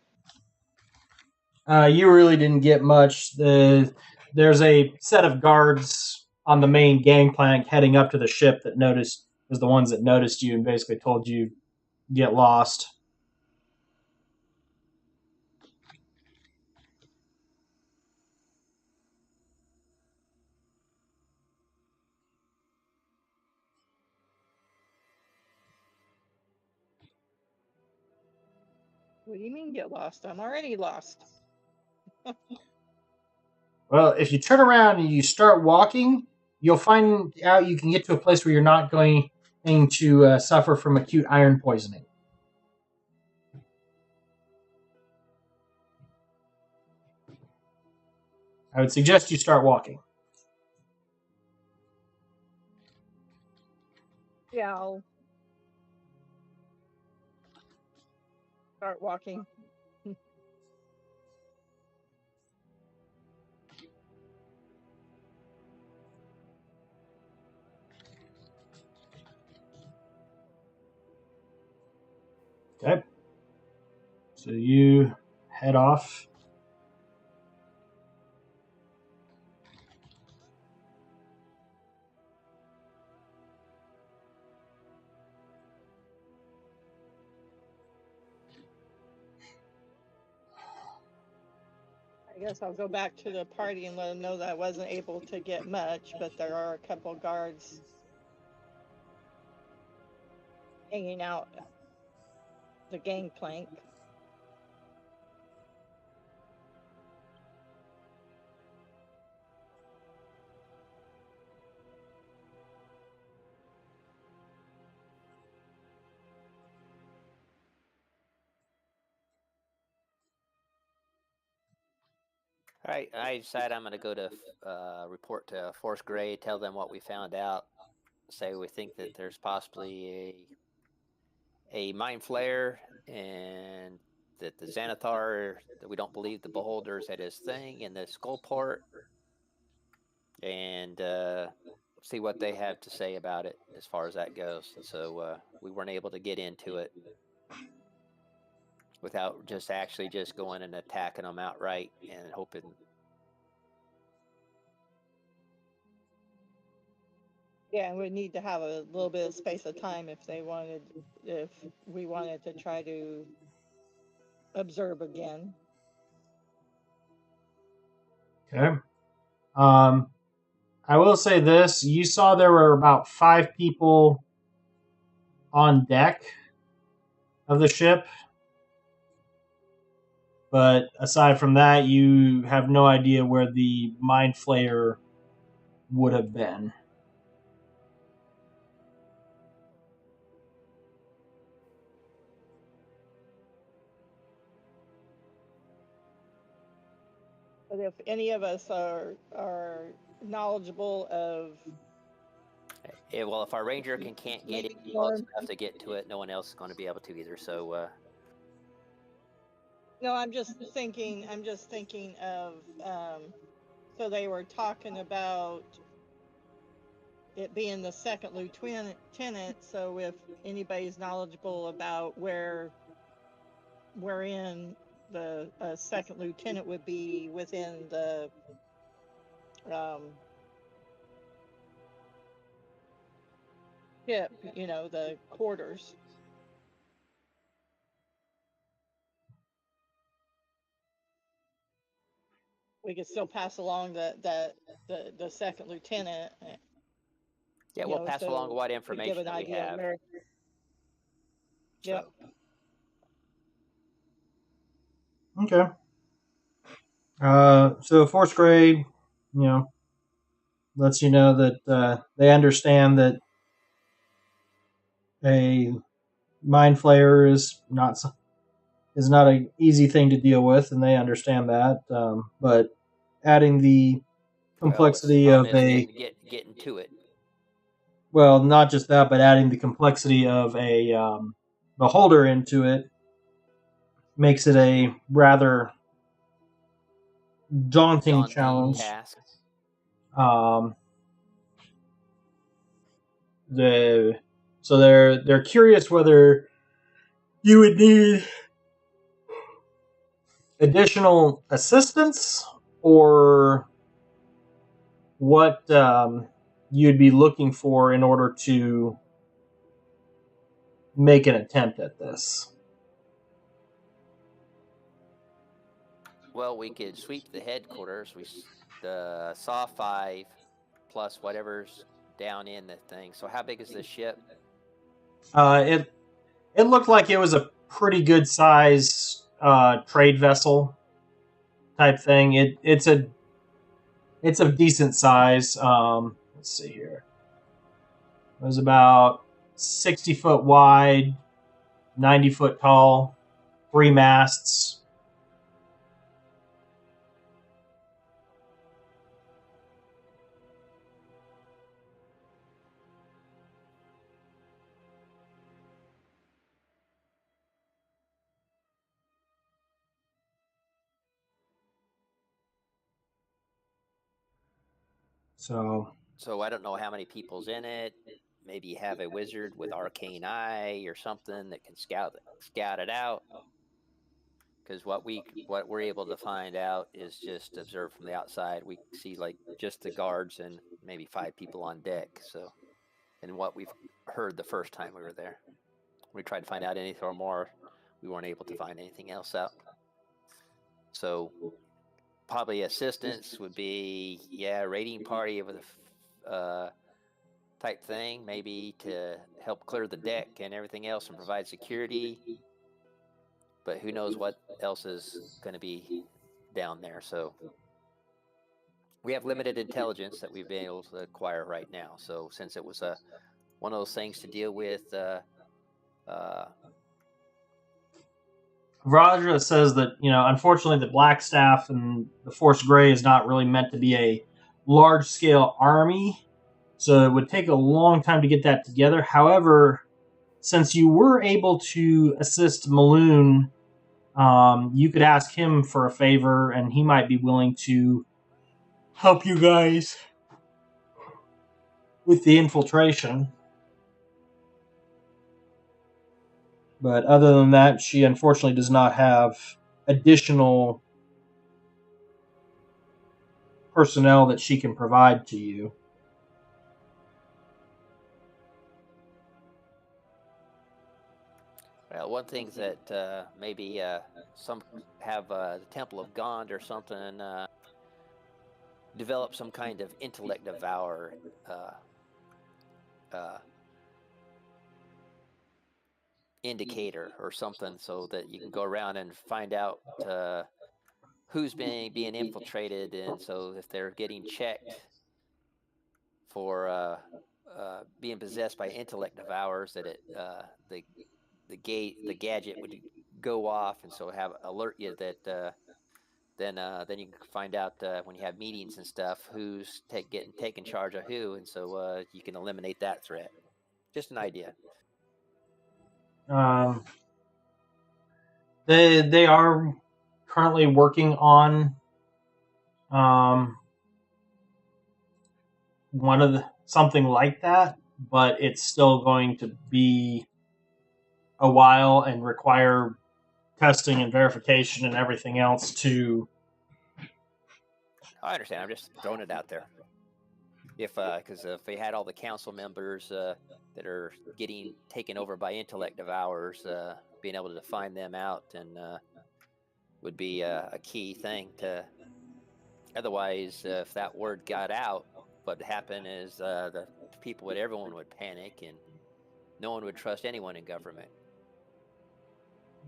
You really didn't get much. There's a set of guards on the main gangplank heading up to the ship that was the ones that noticed you and basically told you get lost. What do you mean get lost? I'm already lost. Well, if you turn around and you start walking, you'll find out you can get to a place where you're not going to suffer from acute iron poisoning. I would suggest you start walking. Yeah, I'll start walking. Okay. So you head off. I guess I'll go back to the party and let them know that I wasn't able to get much, but there are a couple guards hanging out the gangplank. all right, I decide I'm going to go to report to Force Gray, tell them what we found out. Say we think that there's possibly a mind flare and that the Xanathar, that we don't believe the Beholder's at his thing in the skull port, and see what they have to say about it as far as that goes. So we weren't able to get into it without just actually just going and attacking them outright and hoping. Yeah, and we need to have a little bit of space of time if we wanted to try to observe again. Okay. I will say this. You saw there were about 5 people on deck of the ship. But aside from that, you have no idea where the Mind Flayer would have been. But if any of us are knowledgeable of, Yeah, well, if our ranger can't get it close enough to get to it, no one else is going to be able to either. So, no, I'm just thinking of, so they were talking about it being the second lieutenant. So if anybody's knowledgeable about wherein the second lieutenant would be within the ship, the quarters. We could still pass along the second lieutenant. yeah, we'll pass along what information give an that we idea have. where. Yep. Okay. So fourth grade, lets you know that they understand that a Mind Flayer is not an easy thing to deal with, and they understand that. But adding the complexity of getting to it. Well, not just that, but adding the complexity of a beholder into it makes it a rather daunting challenge. Task. So they're curious whether you would need additional assistance or what you'd be looking for in order to make an attempt at this. Well, we could sweep the headquarters. We saw 5 plus whatever's down in the thing. So how big is this ship? It looked like it was a pretty good size trade vessel type thing. It's a decent size. Let's see here. It was about 60 foot wide, 90 foot tall, 3 masts. So I don't know how many people's in it. Maybe you have a wizard with arcane eye or something that can scout it out. Because what we're able to find out is just observe from the outside. We see like just the guards and maybe 5 people on deck. So, and what we've heard the first time we were there, we tried to find out anything more. We weren't able to find anything else out. So probably assistance would be raiding party of the type thing, maybe to help clear the deck and everything else and provide security. But who knows what else is going to be down there. So we have limited intelligence that we've been able to acquire right now. So since it was one of those things to deal with, Raja says that, unfortunately the Black Staff and the Force Grey is not really meant to be a large-scale army, so it would take a long time to get that together. However, since you were able to assist Maloon, you could ask him for a favor, and he might be willing to help you guys with the infiltration. But other than that, she unfortunately does not have additional personnel that she can provide to you. Well, one thing that maybe some have the Temple of Gond or something develop some kind of intellect devour uh, indicator or something, so that you can go around and find out who's being infiltrated, and so if they're getting checked for being possessed by intellect devours, that the gadget would go off, and so have alert you that then you can find out when you have meetings and stuff who's getting taken charge of who, and so you can eliminate that threat. Just an idea. They are currently working on one of something like that, but it's still going to be a while and require testing and verification and everything else to. I understand. I'm just throwing it out there. Because if they had all the council members that are getting taken over by intellect devours, being able to find them out and would be a key thing to. Otherwise, if that word got out, what would happen is everyone would panic, and no one would trust anyone in government.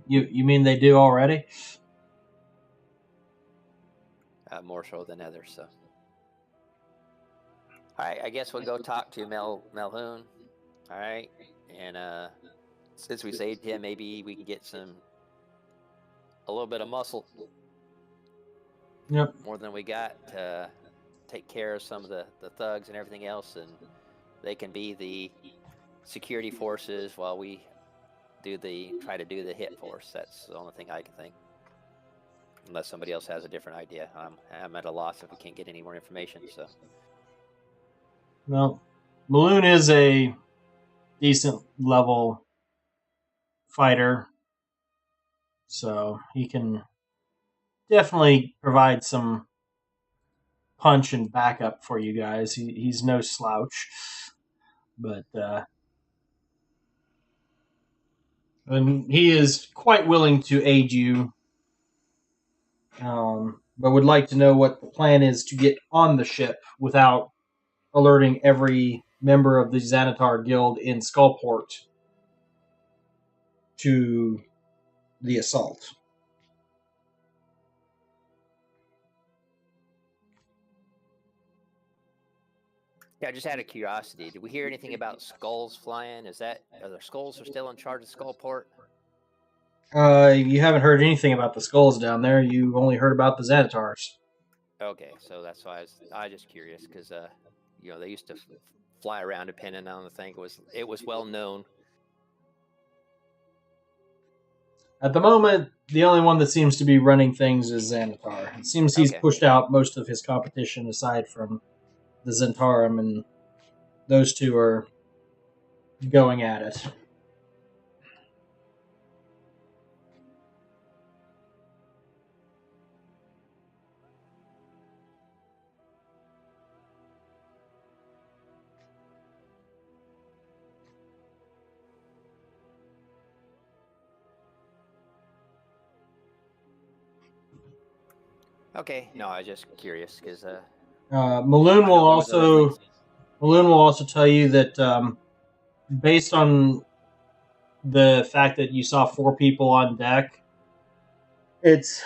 You mean they do already? More so than others. So, all right, I guess we'll go talk to Melhoun. All right, and since we saved him, maybe we can get a little bit of muscle. Yep. More than we got to take care of some of the thugs and everything else, and they can be the security forces while we try to do the hit force. That's the only thing I can think. Unless somebody else has a different idea. I'm at a loss if we can't get any more information. So. Well, Maloon is a decent level fighter, so he can definitely provide some punch and backup for you guys. He's no slouch, but and he is quite willing to aid you, but would like to know what the plan is to get on the ship without alerting every member of the Xanatar Guild in Skullport to the assault. Yeah, just out of curiosity, did we hear anything about skulls flying? Are the skulls still in charge of Skullport? You haven't heard anything about the skulls down there. You only heard about the Xanatars. Okay, so that's why I was just curious, because they used to fly around depending on the thing. It was well known. At the moment, the only one that seems to be running things is Xanatar. It seems he's pushed out most of his competition aside from the Zentarum, and those two are going at it. Okay, no, I was just curious because Maloon will also tell you that based on the fact that you saw 4 people on deck, it's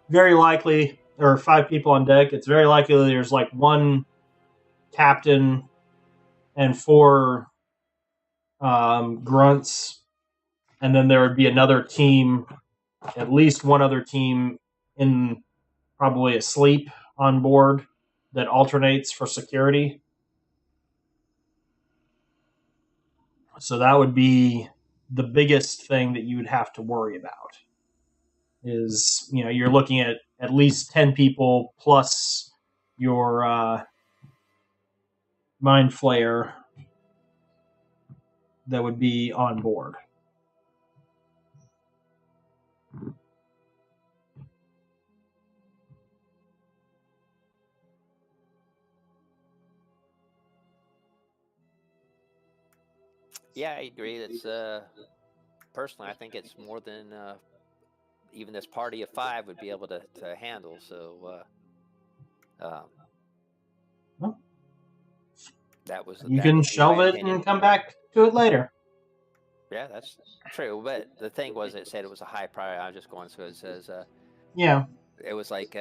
very likely, or 5 people on deck, it's very likely there's like 1 captain and 4 grunts, and then there would be another team, at least one other team in probably asleep on board that alternates for security. So that would be the biggest thing that you would have to worry about. Is, you're looking at least 10 people plus your mind flayer that would be on board. Yeah, I agree. It's personally, I think it's more than even this party of 5 would be able to handle. So Well, that was you that can would be my shelve it opinion. and come back to it later. Yeah, that's true. But the thing was, it said it was a high priority. I was just going, so it says Yeah. it was like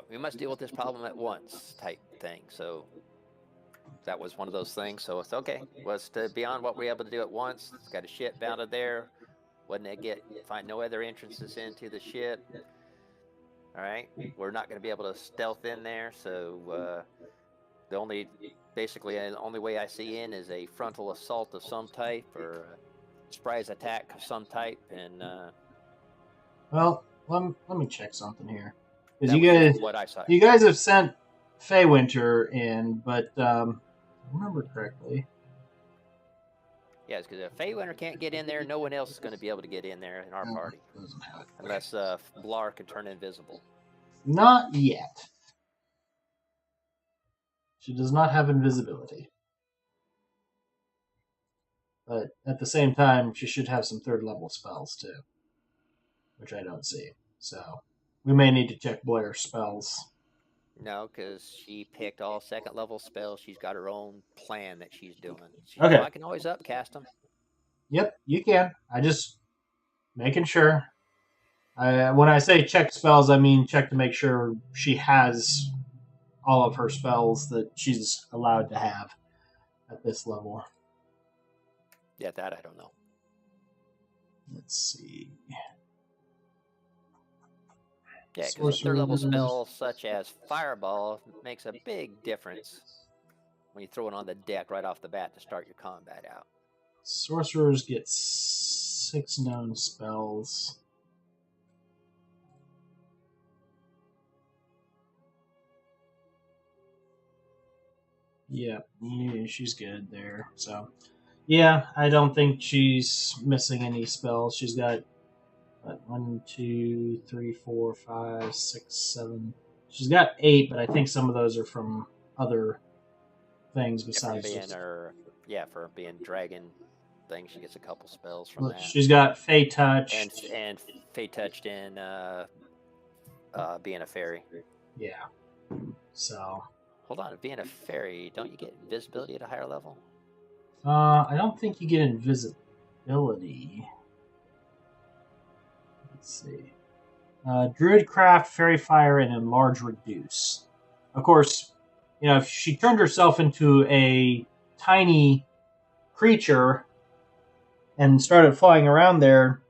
we must deal with this problem at once type thing. So that was one of those things. So it's okay. Was to beyond what we're able to do at once. It's got a ship out of there. Wasn't it find no other entrances into the ship? All right, we're not going to be able to stealth in there. So the only way I see in is a frontal assault of some type or a surprise attack of some type. And Well, let me check something here. Because that was just what I saw. you guys have sent Feywinter in, but if I remember correctly. Yes, because if Feywinter can't get in there, no one else is going to be able to get in there in our party. Unless Blar can turn invisible. Not yet. She does not have invisibility. But at the same time, she should have some 3rd level spells too. Which I don't see. So we may need to check Blair's spells. No, because she picked all 2nd level spells. She's got her own plan that she's doing. Okay. I can always upcast them. Yep, you can. I just making sure. When I say check spells, I mean check to make sure she has all of her spells that she's allowed to have at this level. Yeah, that I don't know. Let's see. Yeah, because 3rd level spells such as Fireball makes a big difference when you throw it on the deck right off the bat to start your combat out. Sorcerers get 6 known spells. Yeah, she's good there. So, yeah, I don't think she's missing any spells. She's got 1, 2, 3, 4, 5, 6, 7. She's got 8, but I think some of those are from other things besides for being dragon thing. She gets a couple spells from that. She's got Fey Touch and Fey Touched in being a fairy. Yeah. So. Hold on, being a fairy, don't you get invisibility at a higher level? I don't think you get invisibility. Let's see. Druidcraft, Fairy Fire, and Enlarge Reduce. Of course, if she turned herself into a tiny creature and started flying around there,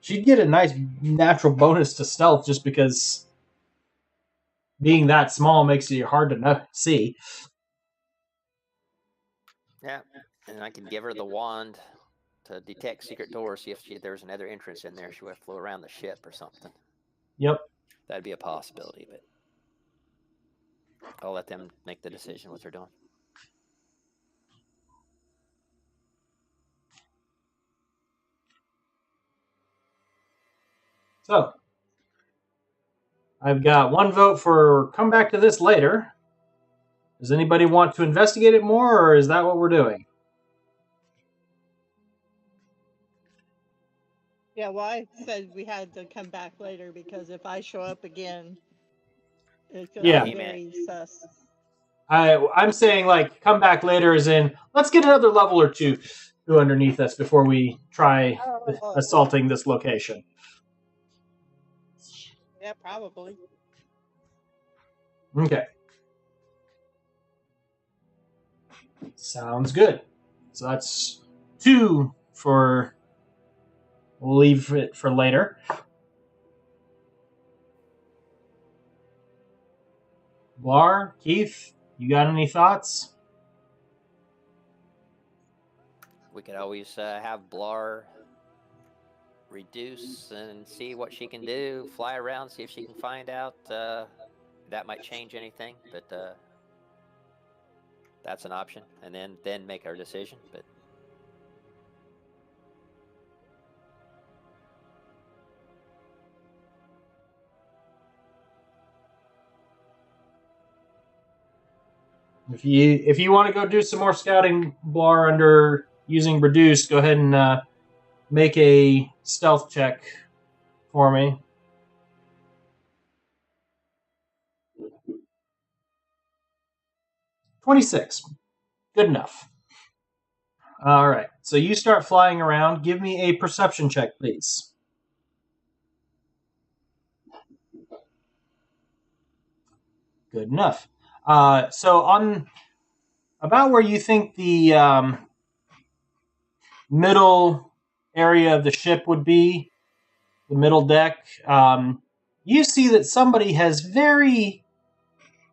she'd get a nice natural bonus to stealth just because being that small makes it hard to see. Yeah, and I can give her the wand to detect secret doors, see if there's another entrance in there. She would flew around the ship or something. Yep. That'd be a possibility, but I'll let them make the decision what they're doing. So, I've got 1 vote for come back to this later. Does anybody want to investigate it more, or is that what we're doing? Yeah, well, I said we had to come back later because if I show up again, it's going to be very sus. I'm saying, come back later as in, let's get another level or 2 underneath us before we try assaulting this location. Yeah, probably. Okay. Sounds good. So that's 2 for... We'll leave it for later. Blar, Keith, you got any thoughts? We could always have Blar reduce and see what she can do, fly around, see if she can find out. That might change anything, but that's an option, and then make our decision. But If you want to go do some more scouting, Blar, under using Reduce, go ahead and make a stealth check for me. 26. Good enough. All right. So you start flying around. Give me a perception check, please. Good enough. So on about where you think the middle area of the ship would be, the middle deck, you see that somebody has very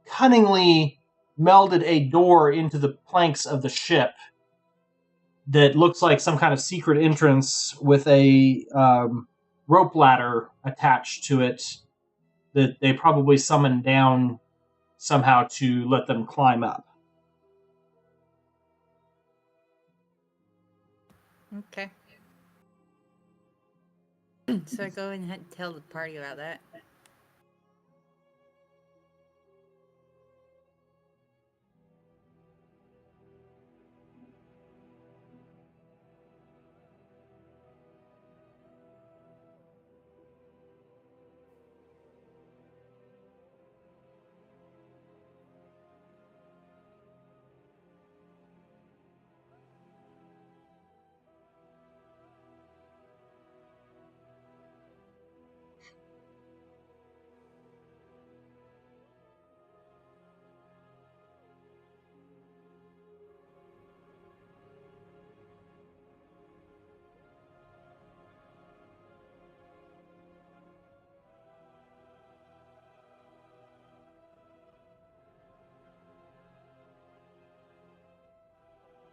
cunningly melded a door into the planks of the ship that looks like some kind of secret entrance with a rope ladder attached to it that they probably summoned down somehow to let them climb up. Okay. So I go ahead and tell the party about that.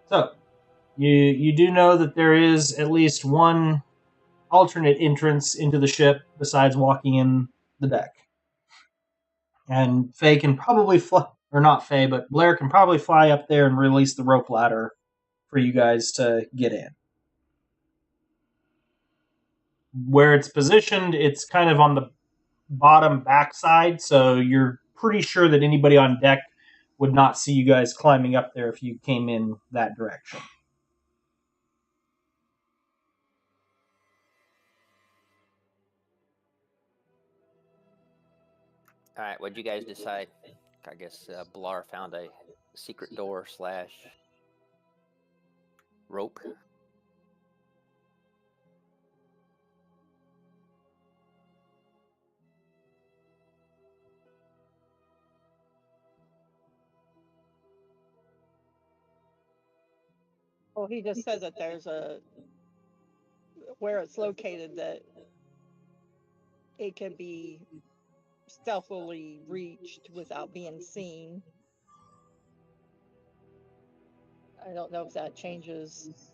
So, you do know that there is at least one alternate entrance into the ship besides walking in the deck. And Faye can probably fly, or not Faye, but Blair can probably fly up there and release the rope ladder for you guys to get in. Where it's positioned, it's kind of on the bottom backside, so you're pretty sure that anybody on deck would not see you guys climbing up there if you came in that direction. All right, what'd you guys decide? I guess Blar found a secret door / rope. Well, he just said that there's where it's located, that it can be stealthily reached without being seen. I don't know if that changes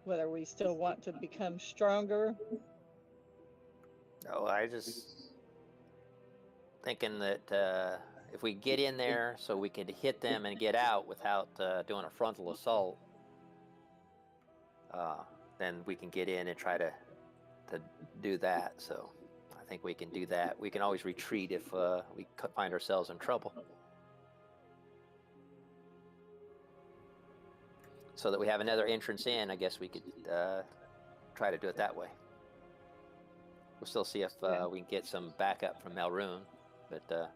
whether we still want to become stronger. Oh, I just thinking that if we get in there so we could hit them and get out without doing a frontal assault, then we can get in and try to do that. So I think we can do that. We can always retreat if we find ourselves in trouble. So that we have another entrance in, I guess we could try to do it that way. We'll still see if we can get some backup from Melroon. But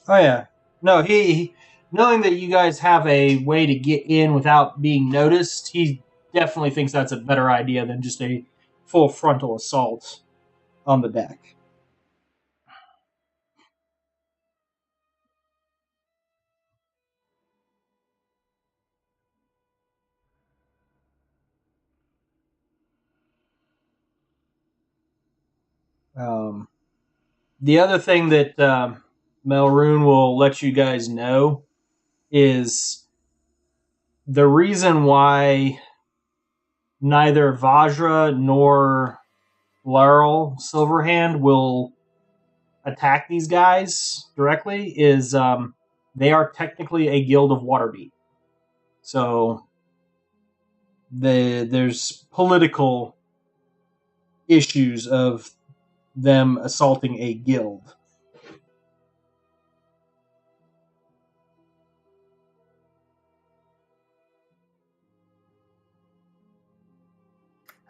oh yeah, no, he knowing that you guys have a way to get in without being noticed, he definitely thinks that's a better idea than just a full frontal assault on the deck. The other thing that Melroon will let you guys know is the reason why neither Vajra nor Laurel Silverhand will attack these guys directly is they are technically a guild of Waterdeep. So there's political issues of them assaulting a guild.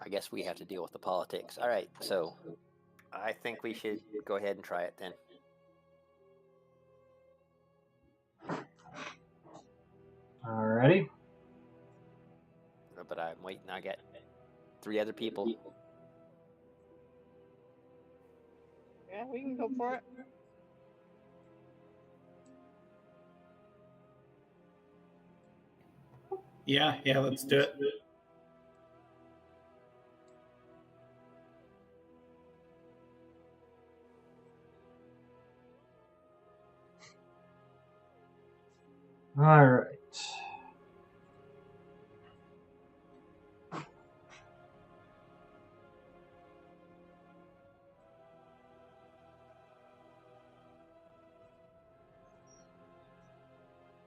I guess we have to deal with the politics. All right, so I think we should go ahead and try it then. Alrighty. But I'm waiting. I got 3 other people. Yeah, we can go for it. Yeah, let's do it. All right.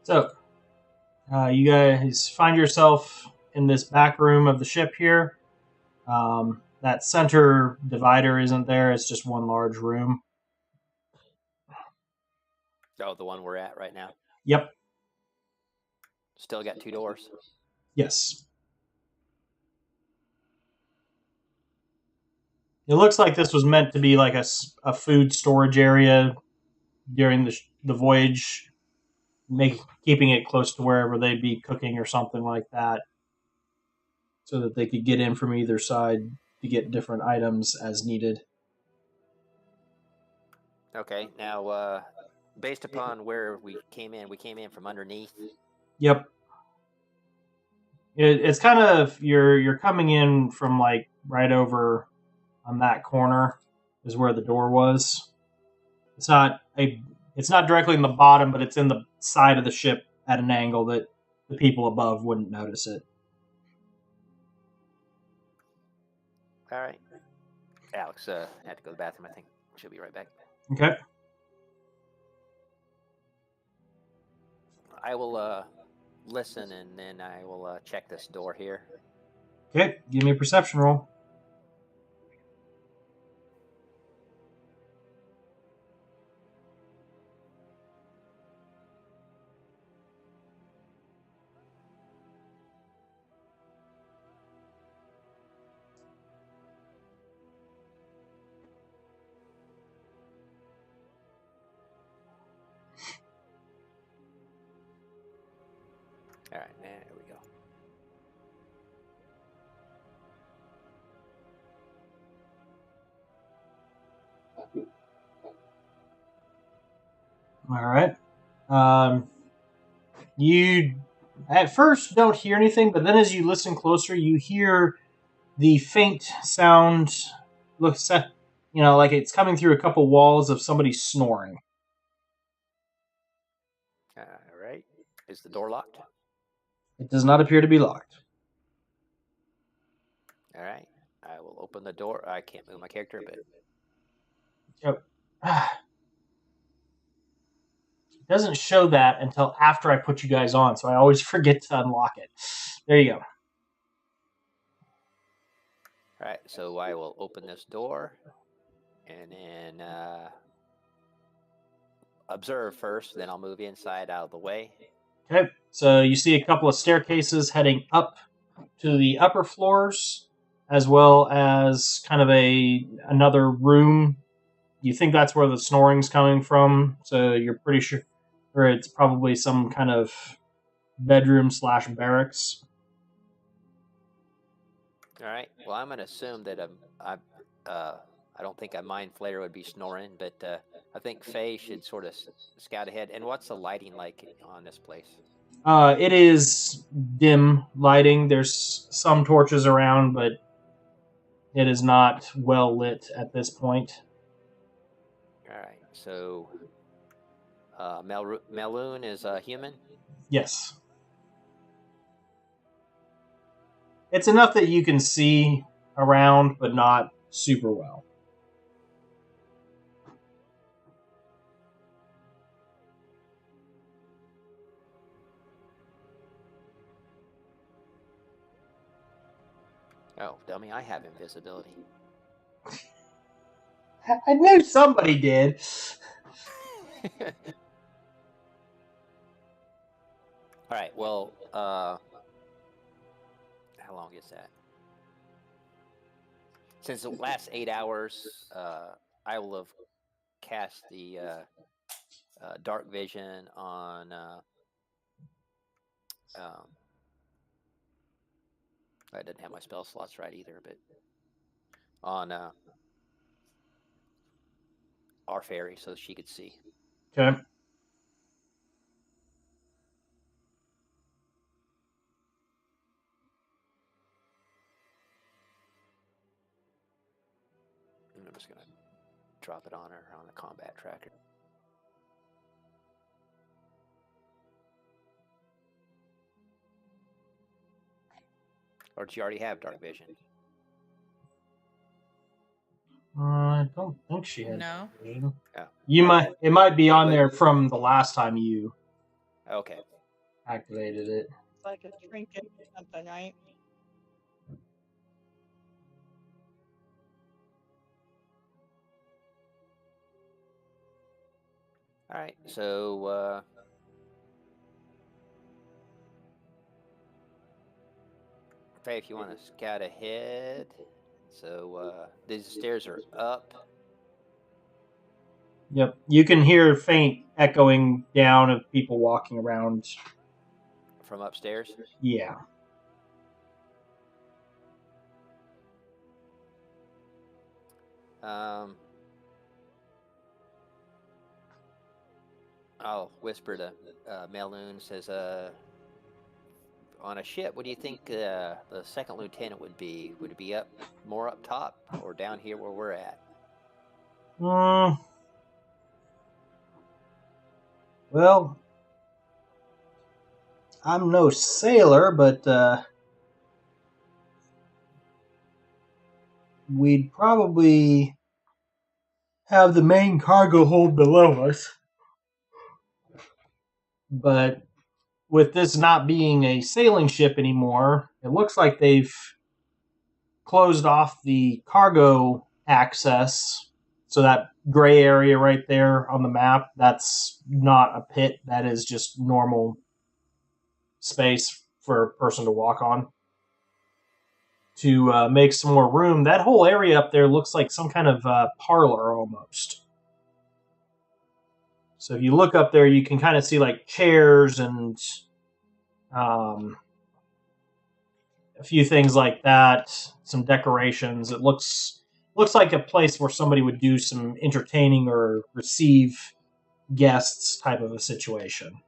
So, you guys find yourself in this back room of the ship here. That center divider isn't there. It's just one large room. Oh, the one we're at right now. Yep. Still got 2 doors. Yes. It looks like this was meant to be like a food storage area during the voyage, keeping it close to wherever they'd be cooking or something like that, so that they could get in from either side to get different items as needed. Okay, now based upon where we came in from underneath. Yep. It's kind of you're coming in from like right over on that corner is where the door was. It's not directly in the bottom, but it's in the side of the ship at an angle that the people above wouldn't notice it. All right. Alex had to go to the bathroom, I think. She'll be right back. Okay. I will listen, and then I will check this door here. Okay, give me a perception roll. All right, there we go. All right. You at first don't hear anything, but then as you listen closer, you hear the faint sound. Looks, like it's coming through a couple walls of somebody snoring. All right. Is the door locked? It does not appear to be locked. All right. I will open the door. I can't move my character a bit. Yep. It doesn't show that until after I put you guys on, so I always forget to unlock it. There you go. All right, so I will open this door, and then observe first, then I'll move inside out of the way. Okay, so you see a couple of staircases heading up to the upper floors, as well as kind of another room. You think that's where the snoring's coming from, so you're pretty sure it's probably some kind of bedroom / barracks. All right. Well, I'm going to assume that I don't think a mind flayer would be snoring, but I think Faye should sort of scout ahead. And what's the lighting like on this place? It is dim lighting. There's some torches around, but it is not well lit at this point. All right. So Meloon is a human? Yes. It's enough that you can see around, but not super well. Oh, dummy, I have invisibility. I knew somebody did. All right, well, how long is that? Since the last 8 hours, I will have cast the dark vision on. I didn't have my spell slots right either, but on our fairy, so she could see. Okay. And I'm just gonna drop it on her on the combat tracker. Or did you already have dark vision? I don't think she had. No. Vision. Yeah. You might. It might be on Wait. there from the last time you Okay. activated it. It's like a trinket or something, right? All right. So Faye, if you want to scout ahead. So these stairs are up. Yep. You can hear faint echoing down of people walking around. From upstairs? Yeah. I'll whisper to Meloon, says, on a ship, what do you think the second lieutenant would be? Would it be more up top or down here where we're at? Well, I'm no sailor, but we'd probably have the main cargo hold below us. But with this not being a sailing ship anymore, it looks like they've closed off the cargo access. So that gray area right there on the map, that's not a pit. That is just normal space for a person to walk on. To make some more room, that whole area up there looks like some kind of parlor almost. So if you look up there, you can kind of see like chairs and a few things like that, some decorations. It looks like a place where somebody would do some entertaining or receive guests type of a situation.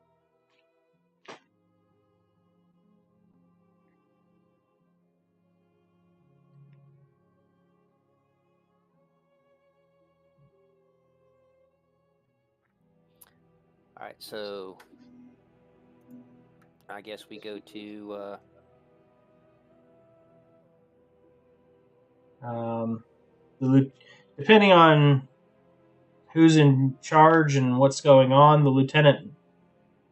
All right, so I guess we go to depending on who's in charge and what's going on, the lieutenant,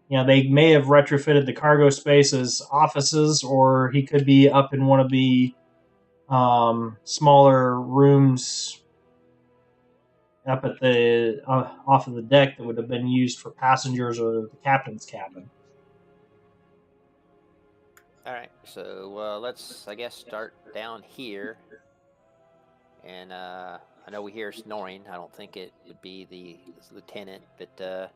they may have retrofitted the cargo space as offices, or he could be up in one of the smaller rooms up at the off of the deck that would have been used for passengers or the captain's cabin. all right, so let's, I guess, start down here. And I know we hear snoring. I don't think it would be the lieutenant, but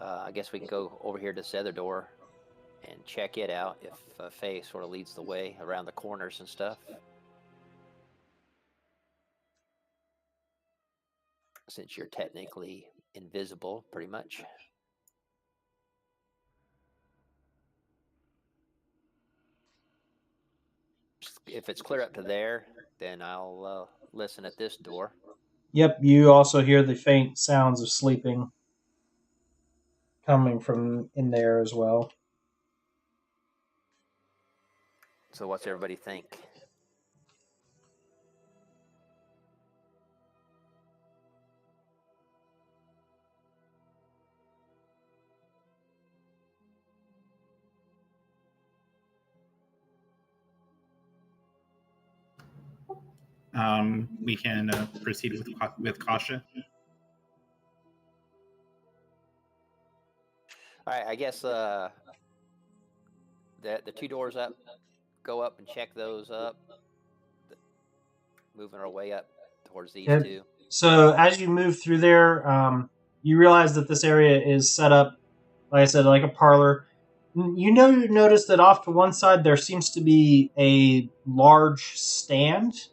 I guess we can go over here to this other door and check it out if Faye sort of leads the way around the corners and stuff. Since you're technically invisible, pretty much. If it's clear up to there, then I'll listen at this door. Yep, you also hear the faint sounds of sleeping coming from in there as well. So what's everybody think? We can proceed with caution. All right, I guess the two doors up, go up and check those up. moving our way up towards these Okay. two. So as you move through there, you realize that this area is set up, like I said, like a parlor. You notice that off to one side there seems to be a large stand,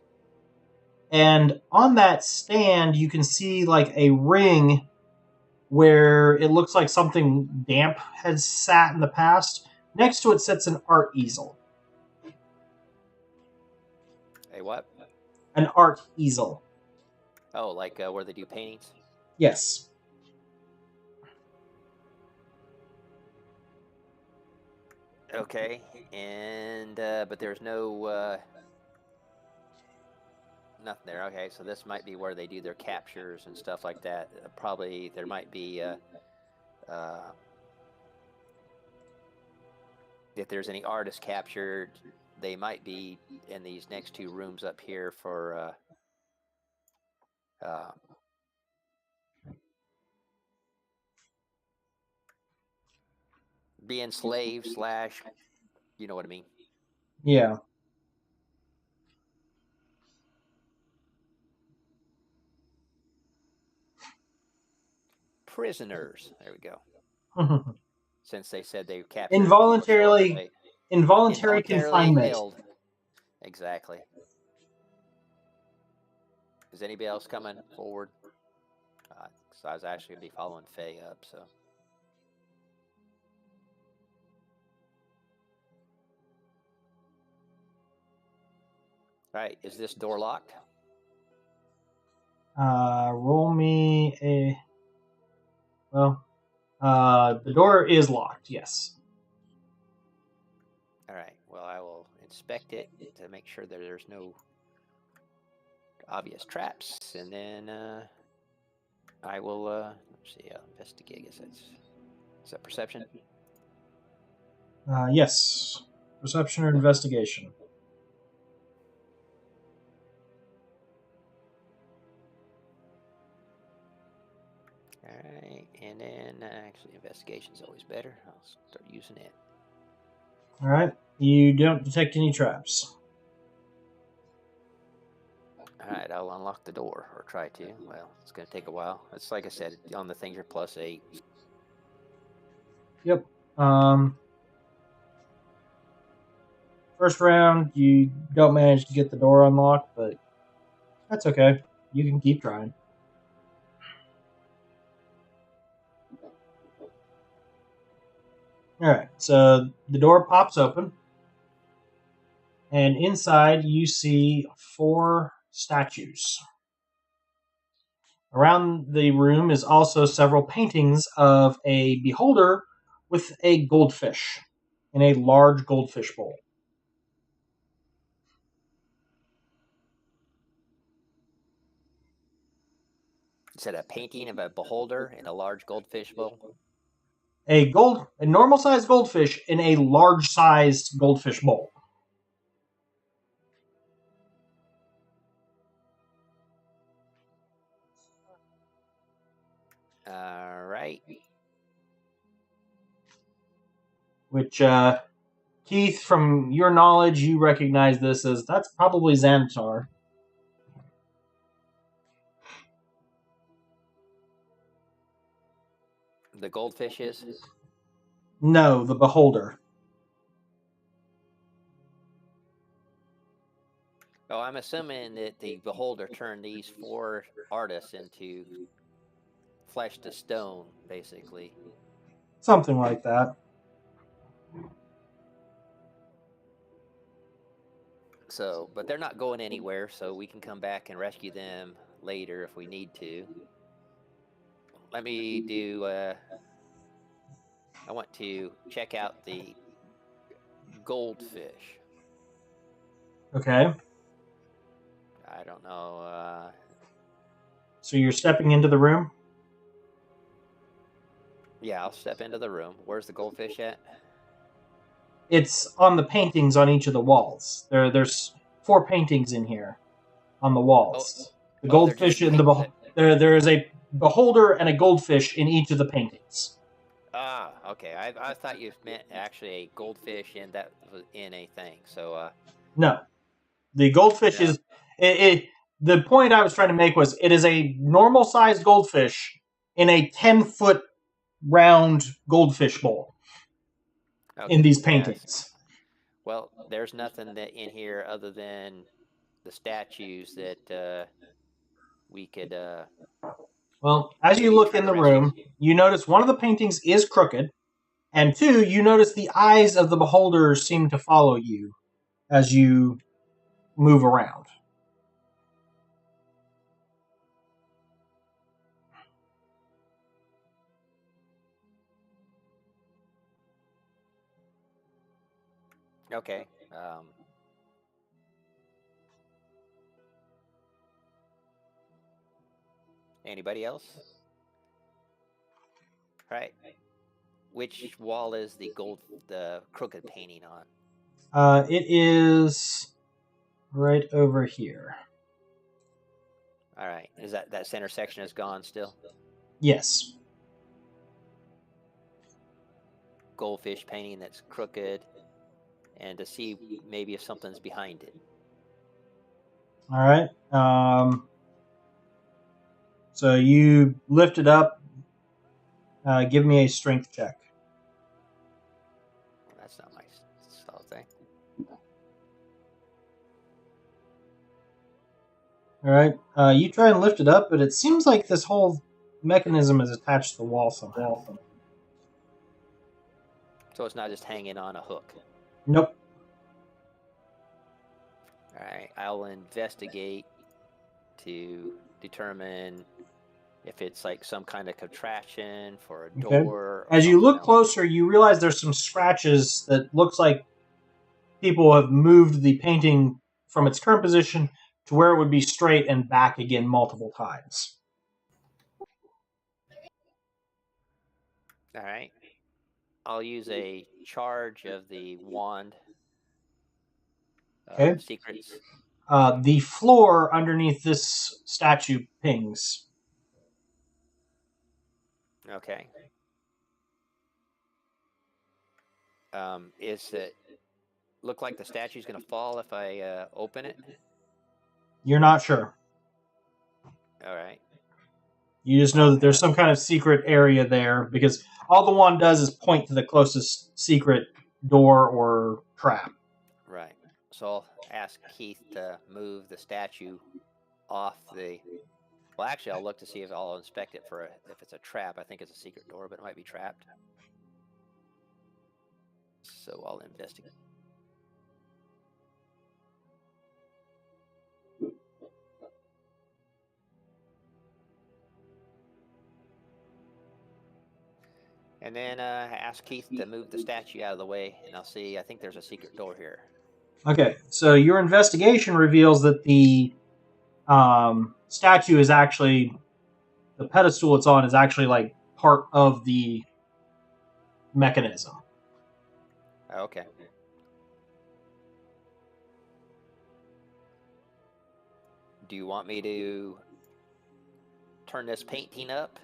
and on that stand you can see like a ring where it looks like something damp has sat in the past. Next to it sits an art easel. Hey, what? An art easel. Oh, like where they do paintings? Yes. Okay, and but there's no nothing there. Okay, so this might be where they do their captures and stuff like that. Probably there might be if there's any artists captured, they might be in these next two rooms up here for being slaves slash, you know what I mean? Yeah. Prisoners. There we go. Since they said they captured Involuntary involuntarily confinement. held. Exactly. Is anybody else coming forward? So I was actually going to be following Faye up, so. All right, is this door locked? Roll me a... Well, the door is locked, yes. All right, well, I will inspect it to make sure that there's no obvious traps, and then I will, let's see, investigate, I guess is that perception? Yes. Perception or investigation. All right, and then actually investigation is always better. I'll start using it. All right. You don't detect any traps. All right, I'll unlock the door, or try to. Well, it's going to take a while. It's like I said, on the things you're +8. Yep. First round, you don't manage to get the door unlocked, but that's okay. You can keep trying. Alright, so the door pops open, and inside you see 4 statues. Around the room is also several paintings of a beholder with a goldfish in a large goldfish bowl. Is that a painting of a beholder in a large goldfish bowl? A normal-sized goldfish in a large-sized goldfish bowl. All right. Which, Keith, from your knowledge, you recognize this as that's probably Xanatar. The goldfish is? No, the beholder. Oh, I'm assuming that the beholder turned these 4 artists into flesh to stone, basically. Something like that. So, but they're not going anywhere, so we can come back and rescue them later if we need to. Let me do, I want to check out the goldfish. Okay. I don't know, So you're stepping into the room? yeah, I'll step into the room. Where's the goldfish at? It's on the paintings on each of the walls. There's 4 paintings in here on the walls. The goldfish and there is a beholder and a goldfish in each of the paintings. Ah, okay. I thought you meant actually a goldfish that was in a thing. So no, the goldfish is the point I was trying to make was it is a normal-sized goldfish in a 10-foot round goldfish bowl in these paintings. Yes. Well, there's nothing that in here other than the statues that we could. Well, as you maybe look try in to the room, rescue. you notice one of the paintings is crooked, and two, you notice the eyes of the beholders seem to follow you as you move around. Okay. Anybody else? Right. Which wall is the crooked painting on? It is right over here. All right. Is that center section is gone still? Yes. Goldfish painting that's crooked, and to see maybe if something's behind it. All right. So you lift it up. Give me a strength check. Well, that's not my style thing. All right. You try and lift it up, but it seems like this whole mechanism is attached to the wall somehow. So it's not just hanging on a hook. Nope. All right. I'll investigate to determine if it's like some kind of contraption for a door. Okay. Or as you look else. closer, you realize there's some scratches that looks like people have moved the painting from its current position to where it would be straight and back again multiple times. All right. I'll use a charge of the wand. Okay. Secrets. The floor underneath this statue pings. Okay. Is it look like the statue's going to fall if I open it? You're not sure. All right. You just know that there's some kind of secret area there because all the wand does is point to the closest secret door or trap. Right. So I'll ask Keith to move the statue off the... Well, actually, I'll look to see if I'll inspect it for if it's a trap. I think it's a secret door, but it might be trapped. So I'll investigate. And then ask Keith to move the statue out of the way, and I'll see. I think there's a secret door here. Okay, so your investigation reveals that the statue is actually... The pedestal it's on is actually like part of the mechanism. Okay. Do you want me to turn this painting up?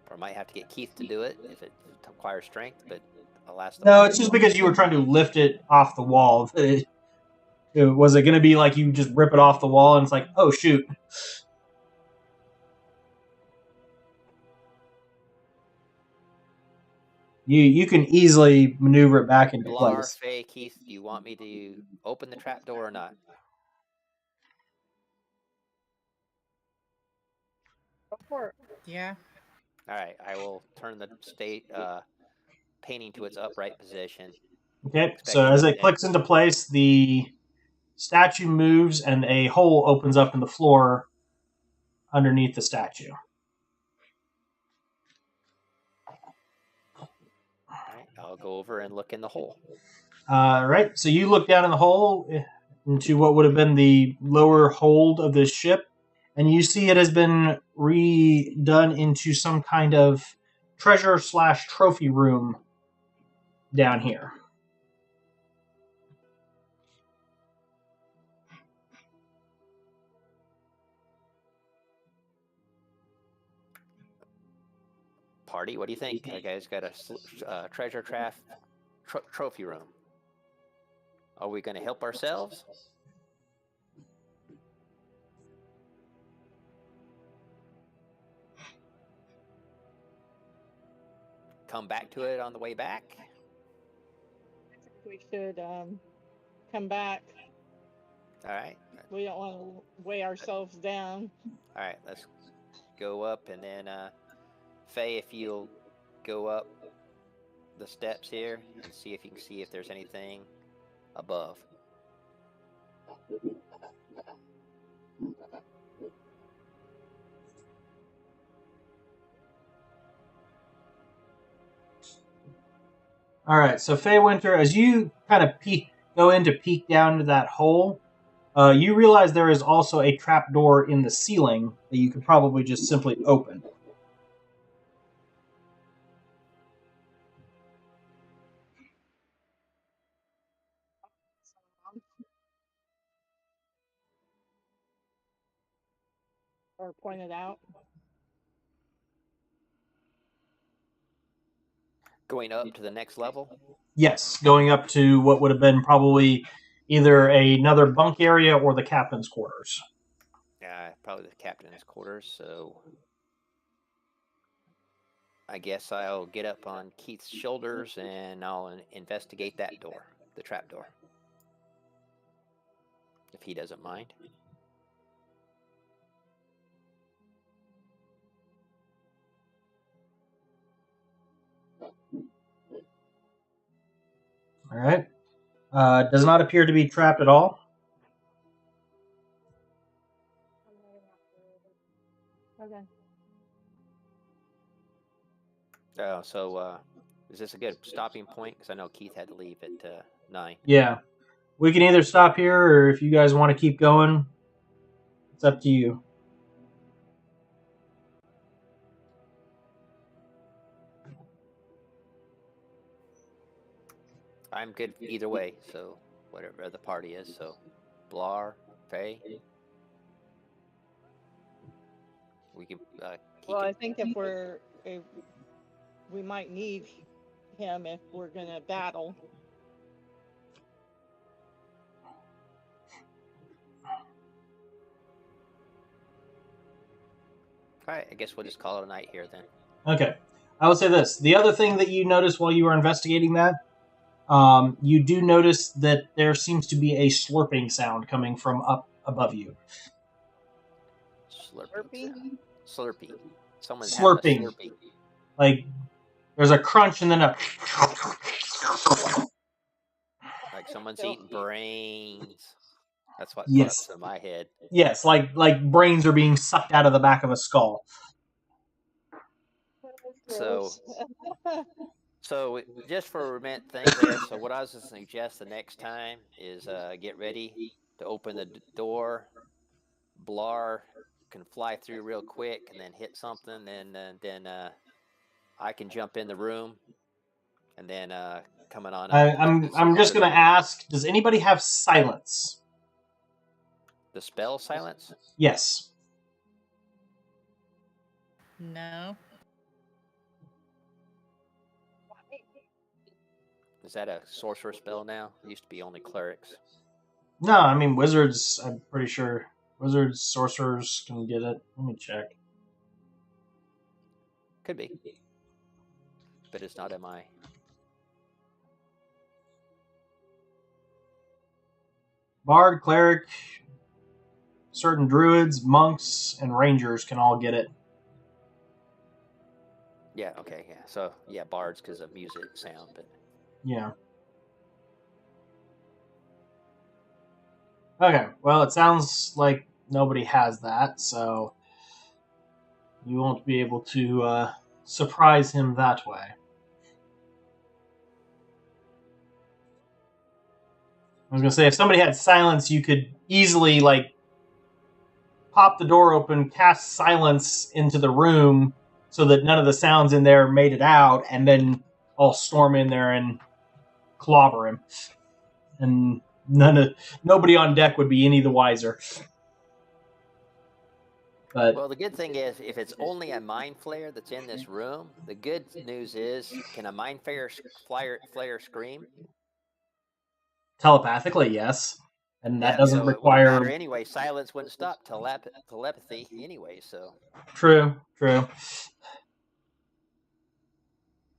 Or I might have to get Keith to do it if it requires strength, but I'll ask the No, it's just because you were trying to lift it off the wall. Was it going to be like you just rip it off the wall and it's like, oh, shoot. You can easily maneuver it back into place. Faye, Keith, do you want me to open the trap door or not? Go for it. Yeah. All right, I will turn the painting to its upright position. Okay, so as it clicks into place, the statue moves and a hole opens up in the floor underneath the statue. I'll go over and look in the hole. Right, so you look down in the hole into what would have been the lower hold of the ship, and you see it has been redone into some kind of treasure/trophy room down here. Party, what do you think? That guy's got a treasure trophy room. Are we going to help ourselves? come back to it on the way back? We should come back. All right. We don't want to weigh ourselves down. All right, let's go up, and then Faye, if you'll go up the steps here and see if you can see if there's anything above. All right, so Faye Winter, as you kind of go in to peek down into that hole, you realize there is also a trap door in the ceiling that you could probably just simply open. Or point it out. Going up to the next level? Yes, going up to what would have been probably either another bunk area or the captain's quarters. Yeah, probably the captain's quarters, so I guess I'll get up on Keith's shoulders and I'll investigate that door, the trap door. If he doesn't mind. All right. Does not appear to be trapped at all. Okay. So is this a good stopping point? Because I know Keith had to leave at 9. Yeah. We can either stop here, or if you guys want to keep going, it's up to you. I'm good either way, so whatever the party is. So, Blar, Faye, we can. Well, I think if we might need him if we're gonna battle. All right, I guess we'll just call it a night here then. Okay. I will say this. The other thing that you noticed while you were investigating that, you do notice that there seems to be a slurping sound coming from up above you. Slurping. Slurpee. Someone's Slurping. having a slurpee. Like, there's a crunch and then a... Like someone's eating brains. That's what Yes. pops in my head. Yes, like brains are being sucked out of the back of a skull. So just for a minute thing there, so what I was going to suggest the next time is get ready to open the door. Blar can fly through real quick and then hit something, and then I can jump in the room, and then coming on up. I'm just going to ask, does anybody have silence? The spell silence? Yes. No. Is that a sorcerer spell now? It used to be only clerics. No, I mean wizards, I'm pretty sure. Wizards, sorcerers can get it. Let me check. Could be. But it's not in my... Bard, cleric, certain druids, monks, and rangers can all get it. Yeah, okay, yeah. So, yeah, bards because of music sound, but... Yeah. Okay, well, it sounds like nobody has that, so you won't be able to surprise him that way. I was going to say, if somebody had silence, you could easily, pop the door open, cast silence into the room so that none of the sounds in there made it out, and then all storm in there and clobber him. And nobody on deck would be any the wiser. But well, the good thing is, if it's only a mind flayer that's in this room, the good news is, can a mind flayer scream? Telepathically, yes. And that doesn't so require... It wouldn't matter anyway. Silence wouldn't stop telepathy anyway, so... True.